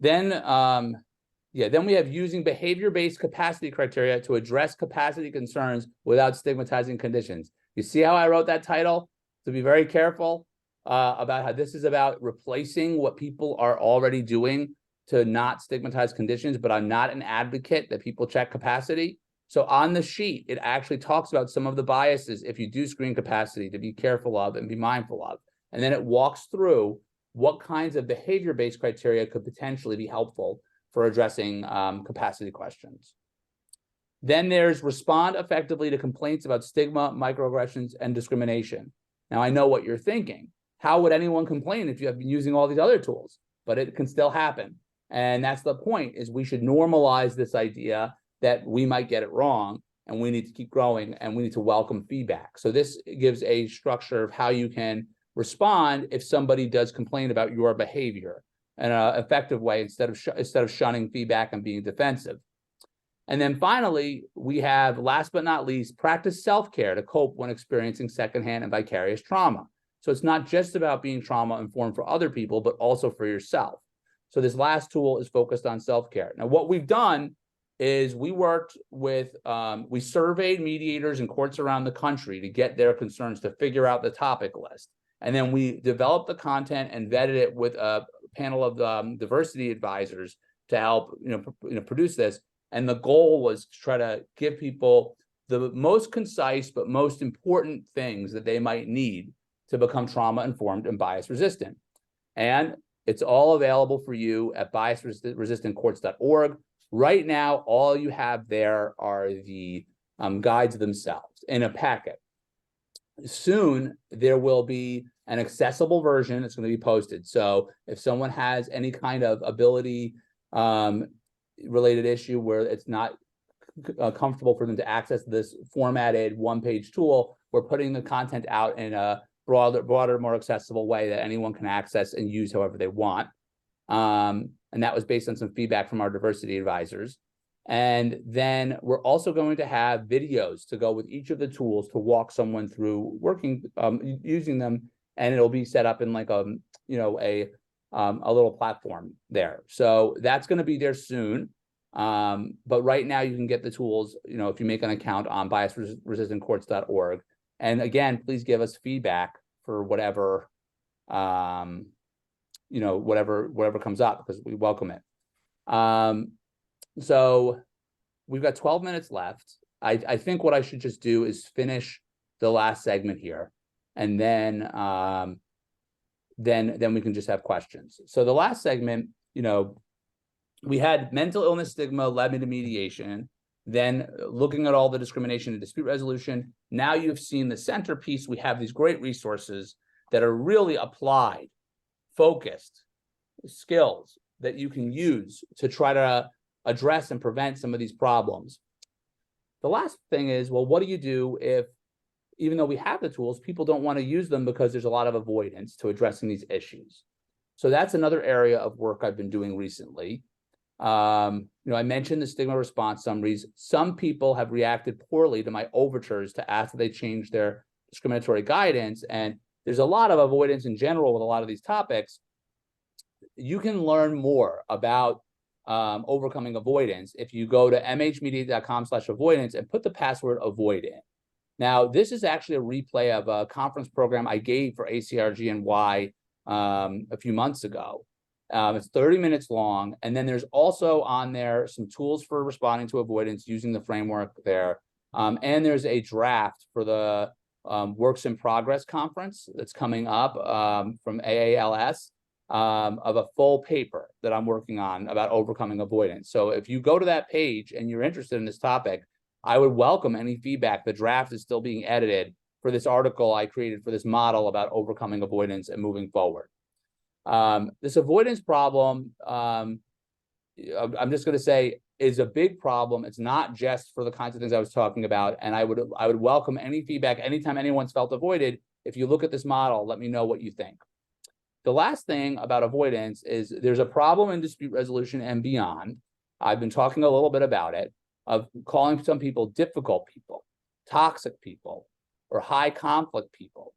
S3: Then, then we have using behavior-based capacity criteria to address capacity concerns without stigmatizing conditions. You see how I wrote that title? To be very careful about how this is about replacing what people are already doing to not stigmatize conditions, but I'm not an advocate that people check capacity. So on the sheet, it actually talks about some of the biases if you do screen capacity to be careful of and be mindful of. And then it walks through what kinds of behavior-based criteria could potentially be helpful for addressing capacity questions. Then there's respond effectively to complaints about stigma, microaggressions, and discrimination. Now, I know what you're thinking. How would anyone complain if you have been using all these other tools? But it can still happen. And that's the point, is we should normalize this idea that we might get it wrong, and we need to keep growing, and we need to welcome feedback. So this gives a structure of how you can respond if somebody does complain about your behavior in an effective way, instead of shunning feedback and being defensive. And then finally, we have, last but not least, practice self-care to cope when experiencing secondhand and vicarious trauma. So it's not just about being trauma-informed for other people, but also for yourself. So this last tool is focused on self-care. Now, what we've done is we worked with, we surveyed mediators in courts around the country to get their concerns, to figure out the topic list. And then we developed the content and vetted it with a panel of diversity advisors to help produce this. And the goal was to try to give people the most concise but most important things that they might need to become trauma-informed and bias-resistant. And it's all available for you at bias-resistantcourts.org. Right now, all you have there are the guides themselves in a packet. Soon, there will be an accessible version that's going to be posted. So if someone has any kind of ability related issue where it's not comfortable for them to access this formatted one-page tool, we're putting the content out in a broader, more accessible way that anyone can access and use however they want. And that was based on some feedback from our diversity advisors. And then we're also going to have videos to go with each of the tools to walk someone through working, using them, and it'll be set up in like a little platform there. So that's going to be there soon. But right now you can get the tools, if you make an account on bias-resistantcourts.org. And again, please give us feedback for whatever, whatever comes up, because we welcome it. So we've got 12 minutes left. I think what I should just do is finish the last segment here, and then we can just have questions. So the last segment, we had mental illness stigma led me to mediation, then looking at all the discrimination and dispute resolution. Now you've seen the centerpiece. We have these great resources that are really applied, focused skills that you can use to try to address and prevent some of these problems. The last thing is, well, what do you do if, even though we have the tools, people don't want to use them because there's a lot of avoidance to addressing these issues? So that's another area of work I've been doing recently. I mentioned the stigma response summaries. Some people have reacted poorly to my overtures to ask that they change their discriminatory guidance. And there's a lot of avoidance in general with a lot of these topics. You can learn more about overcoming avoidance if you go to mhmedia.com/avoidance and put the password avoid in. Now, this is actually a replay of a conference program I gave for ACRGNY a few months ago. It's 30 minutes long. And then there's also on there some tools for responding to avoidance using the framework there. And there's a draft for the Works in Progress conference that's coming up from AALS of a full paper that I'm working on about overcoming avoidance. So if you go to that page and you're interested in this topic, I would welcome any feedback. The draft is still being edited for this article I created for this model about overcoming avoidance and moving forward. This avoidance problem, I'm just going to say, is a big problem. It's not just for the kinds of things I was talking about. And I would welcome any feedback anytime anyone's felt avoided. If you look at this model, let me know what you think. the last thing about avoidance is there's a problem in dispute resolution and beyond. I've been talking a little bit about it, of calling some people difficult people, toxic people, or high conflict people.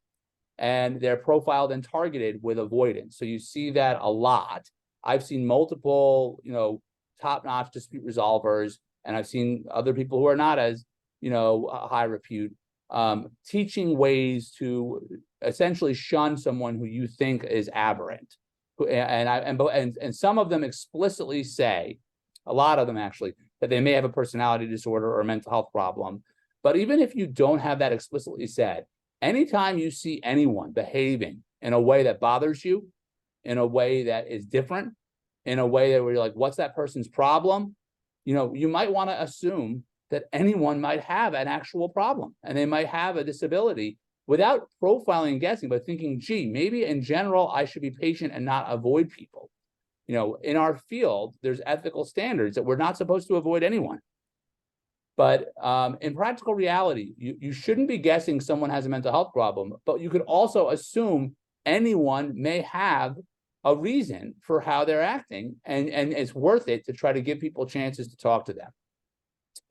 S3: And they're profiled and targeted with avoidance. So you see that a lot. I've seen multiple, top-notch dispute resolvers, and I've seen other people who are not as, high repute, teaching ways to essentially shun someone who you think is aberrant. And some of them explicitly say, a lot of them actually, that they may have a personality disorder or a mental health problem. But even if you don't have that explicitly said, anytime you see anyone behaving in a way that bothers you, in a way that is different, in a way that where you're like, what's that person's problem? You might want to assume that anyone might have an actual problem and they might have a disability without profiling and guessing, but thinking, gee, maybe in general, I should be patient and not avoid people. In our field, there's ethical standards that we're not supposed to avoid anyone. But in practical reality, you shouldn't be guessing someone has a mental health problem, but you could also assume anyone may have a reason for how they're acting, and it's worth it to try to give people chances to talk to them.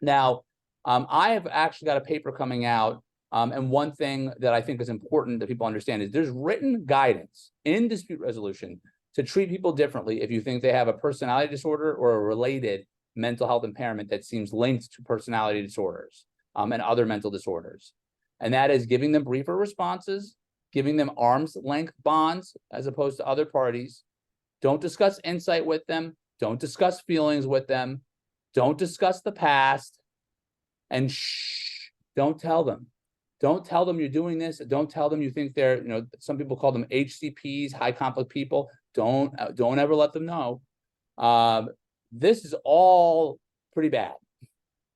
S3: Now, I have actually got a paper coming out, and one thing that I think is important that people understand is there's written guidance in dispute resolution to treat people differently if you think they have a personality disorder or a related mental health impairment that seems linked to personality disorders and other mental disorders. And that is giving them briefer responses, giving them arm's length bonds as opposed to other parties. Don't discuss insight with them. Don't discuss feelings with them. Don't discuss the past. And don't tell them. Don't tell them you're doing this. Don't tell them you think they're, some people call them HCPs, high conflict people. Don't ever let them know. This is all pretty bad.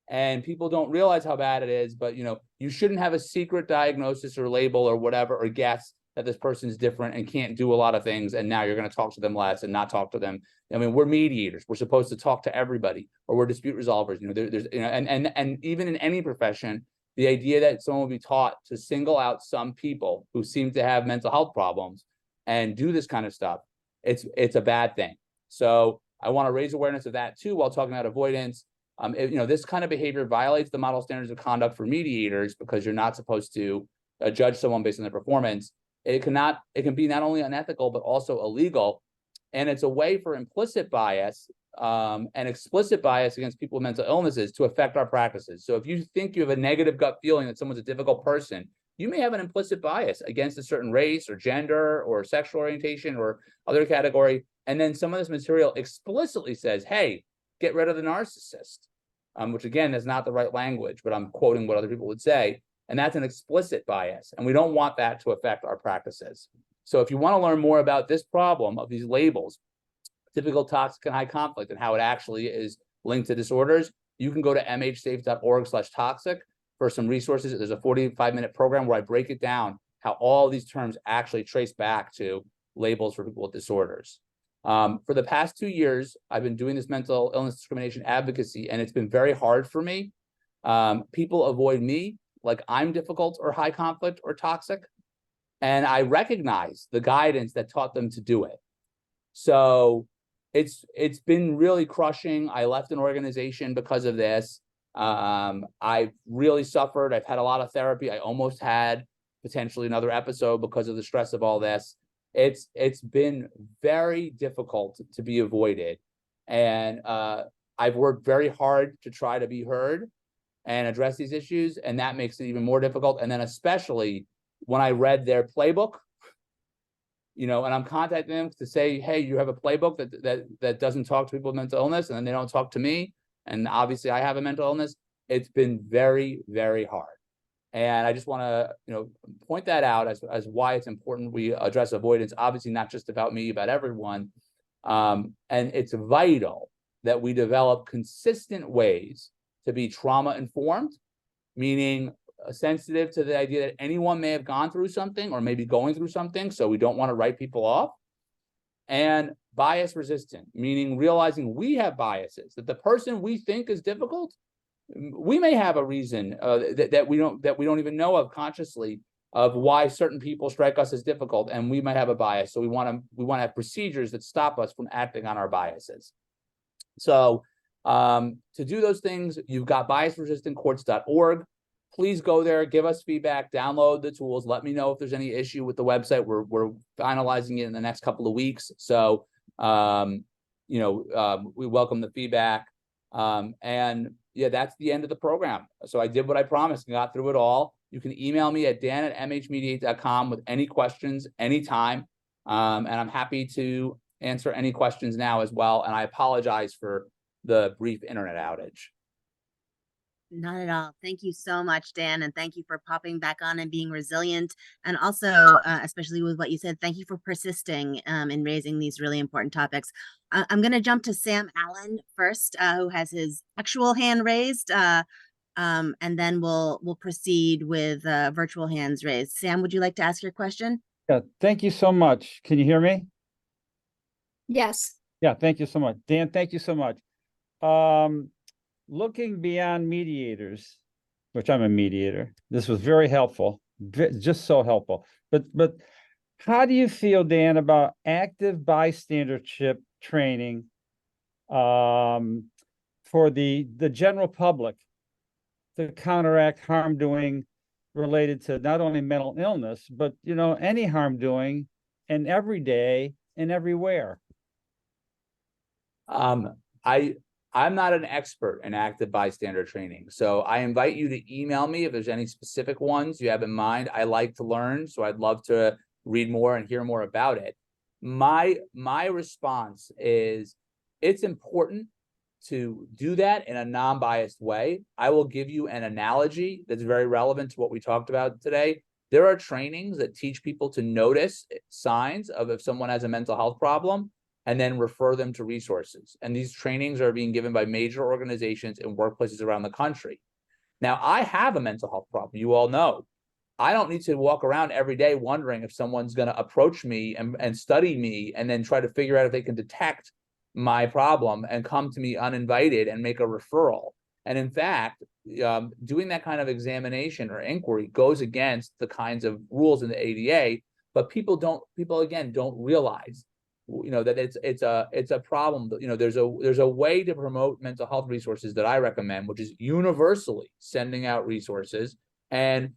S3: And people don't realize how bad it is, but you shouldn't have a secret diagnosis or label or whatever, or guess that this person's different and can't do a lot of things, and now you're going to talk to them less and not talk to them. I mean, we're mediators. We're supposed to talk to everybody, or we're dispute resolvers. And even in any profession, the idea that someone will be taught to single out some people who seem to have mental health problems and do this kind of stuff, it's a bad thing. So I want to raise awareness of that too while talking about avoidance. This kind of behavior violates the model standards of conduct for mediators, because you're not supposed to judge someone based on their performance. It can be not only unethical but also illegal, and it's a way for implicit bias and explicit bias against people with mental illnesses to affect our practices. So if you think you have a negative gut feeling that someone's a difficult person, you may have an implicit bias against a certain race or gender or sexual orientation or other category. And then some of this material explicitly says, hey, get rid of the narcissist, which again is not the right language, but I'm quoting what other people would say. And that's an explicit bias. And we don't want that to affect our practices. So if you want to learn more about this problem of these labels, typical, toxic, and high conflict, and how it actually is linked to disorders, you can go to mhsafe.org/toxic for some resources. There's a 45-minute program where I break it down, how all these terms actually trace back to labels for people with disorders. For the past 2 years, I've been doing this mental illness discrimination advocacy, and it's been very hard for me. People avoid me like I'm difficult or high conflict or toxic, and I recognize the guidance that taught them to do it. So it's been really crushing. I left an organization because of this. I've really suffered. I've had a lot of therapy. I almost had potentially another episode because of the stress of all this. It's been very difficult to be avoided. And I've worked very hard to try to be heard and address these issues, and that makes it even more difficult. And then especially when I read their playbook, and I'm contacting them to say, hey, you have a playbook that doesn't talk to people with mental illness, and then they don't talk to me. And obviously I have a mental illness. It's been very, very hard. And I just want to, point that out as why it's important we address avoidance, obviously not just about me, about everyone. And it's vital that we develop consistent ways to be trauma informed, meaning sensitive to the idea that anyone may have gone through something or maybe going through something, so we don't want to write people off. And bias resistant, meaning realizing we have biases, that the person we think is difficult, we may have a reason that we don't even know of consciously of why certain people strike us as difficult, and we might have a bias. So we want to have procedures that stop us from acting on our biases. So to do those things, you've got biasresistantcourts.org. Please go there, give us feedback, download the tools. Let me know if there's any issue with the website. We're finalizing it in the next couple of weeks. So, we welcome the feedback. And yeah, that's the end of the program. So I did what I promised and got through it all. You can email me at dan@mhmediate.com with any questions anytime. And I'm happy to answer any questions now as well. And I apologize for the brief internet outage.
S1: Not at all. Thank you so much, Dan, and thank you for popping back on and being resilient. And also, especially with what you said, thank you for persisting in raising these really important topics. I'm going to jump to Sam Allen first, who has his actual hand raised, and then we'll proceed with virtual hands raised. Sam, would you like to ask your question?
S6: Yeah, thank you so much. Can you hear me?
S2: Yes.
S6: Yeah, thank you so much. Dan, thank you so much. Looking beyond mediators, which I'm a mediator, this was very helpful, just so helpful. But how do you feel, Dan, about active bystandership training for the general public to counteract harm doing related to not only mental illness, but any harm doing and every day and everywhere?
S3: I'm not an expert in active bystander training, so I invite you to email me if there's any specific ones you have in mind. I like to learn, so I'd love to read more and hear more about it. My response is it's important to do that in a non-biased way. I will give you an analogy that's very relevant to what we talked about today. There are trainings that teach people to notice signs of if someone has a mental health problem and then refer them to resources. And these trainings are being given by major organizations and workplaces around the country. Now, I have a mental health problem, you all know. I don't need to walk around every day wondering if someone's going to approach me and study me and then try to figure out if they can detect my problem and come to me uninvited and make a referral. And in fact, doing that kind of examination or inquiry goes against the kinds of rules in the ADA, but people again don't realize that it's a problem. There's a way to promote mental health resources that I recommend, which is universally sending out resources and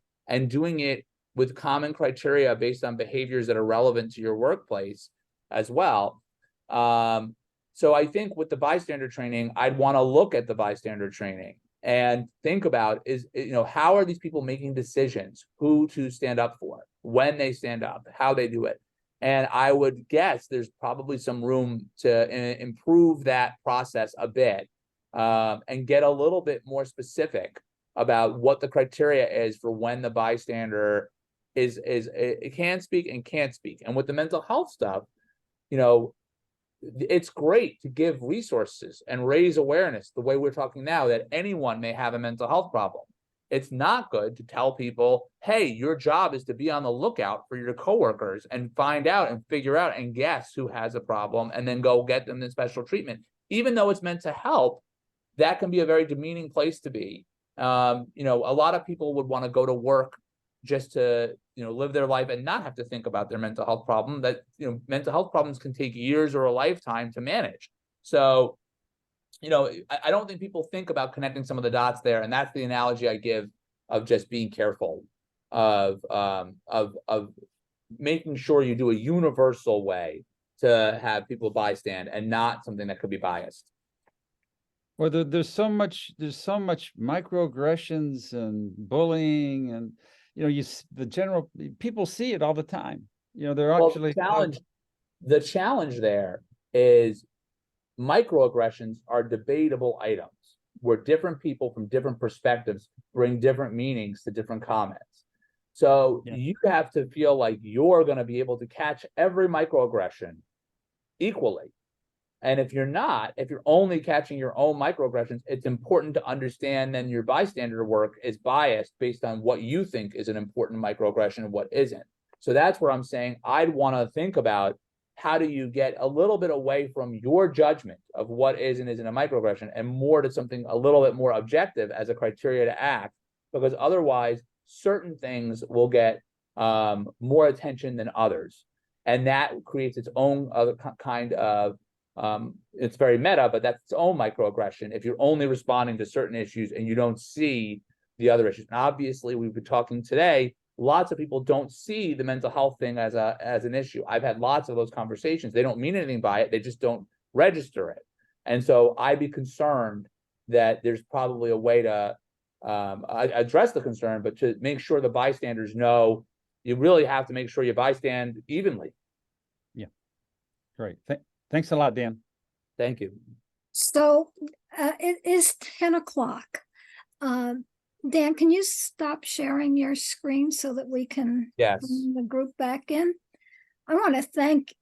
S3: doing it with common criteria based on behaviors that are relevant to your workplace as well. So I think with the bystander training, I'd want to look at the bystander training and think about how are these people making decisions, who to stand up for, when they stand up, how they do it. And I would guess there's probably some room to improve that process a bit and get a little bit more specific about what the criteria is for when the bystander it can speak and can't speak. And with the mental health stuff, it's great to give resources and raise awareness the way we're talking now that anyone may have a mental health problem. It's not good to tell people, hey, your job is to be on the lookout for your coworkers and find out and figure out and guess who has a problem and then go get them the special treatment. Even though it's meant to help, that can be a very demeaning place to be. A lot of people would want to go to work just to live their life and not have to think about their mental health problem. That mental health problems can take years or a lifetime to manage. So I don't think people think about connecting some of the dots there, and that's the analogy I give of just being careful of making sure you do a universal way to have people bystand and not something that could be biased.
S6: Well, there's so much microaggressions and bullying, and the general people see it all the time. They're actually
S3: the challenge there is microaggressions are debatable items where different people from different perspectives bring different meanings to different comments. So you have to feel like you're going to be able to catch every microaggression equally. And if you're only catching your own microaggressions, it's important to understand then your bystander work is biased based on what you think is an important microaggression and what isn't. So that's where I'm saying I'd want to think about how do you get a little bit away from your judgment of what is and isn't a microaggression and more to something a little bit more objective as a criteria to act, because otherwise certain things will get more attention than others. And that creates its own other kind of, it's very meta, but that's its own microaggression if you're only responding to certain issues and you don't see the other issues. And obviously, we've been talking today, lots of people don't see the mental health thing as an issue. I've had lots of those conversations. They don't mean anything by it. They just don't register it. And so I'd be concerned that there's probably a way to address the concern, but to make sure the bystanders know you really have to make sure you bystand evenly.
S6: Yeah, great. Thanks a lot, Dan.
S3: Thank you.
S2: So it is 10 o'clock. Dan, can you stop sharing your screen so that we can
S3: Yes.
S2: bring the group back in? I want to thank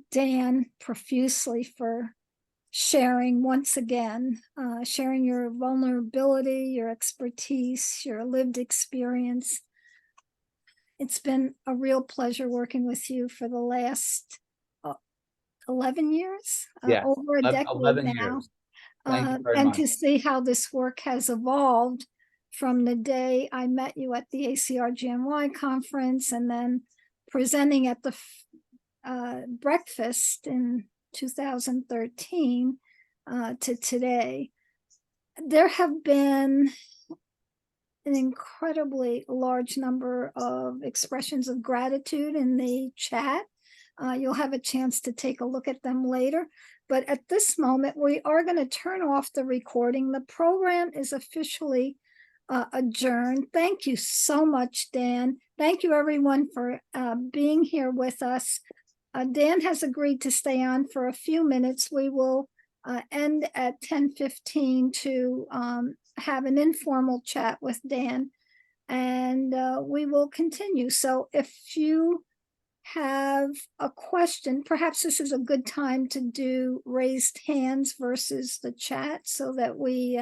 S2: Dan profusely for sharing once again, sharing your vulnerability, your expertise, your lived experience. It's been a real pleasure working with you for the last 11 years,
S3: Yes,
S2: over a decade
S3: 11
S2: now.
S3: years. Thank you very
S2: and
S3: much.
S2: to see how this work has evolved from the day I met you at the ACR-GNY conference and then presenting at the breakfast in 2013 to today. There have been an incredibly large number of expressions of gratitude in the chat. You'll have a chance to take a look at them later. But at this moment, we are going to turn off the recording. The program is officially adjourned. Thank you so much, Dan. Thank you, everyone, for being here with us. Dan has agreed to stay on for a few minutes. We will end at 10:15 to have an informal chat with Dan, and we will continue. So if you have a question, perhaps this is a good time to do raised hands versus the chat so that we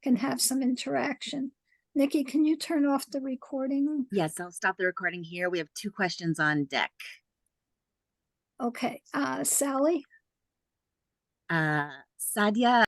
S2: can have some interaction. Nikki, can you turn off the recording?
S1: Yes, I'll stop the recording here. We have 2 questions on deck.
S2: Okay, Sally?
S1: Sadia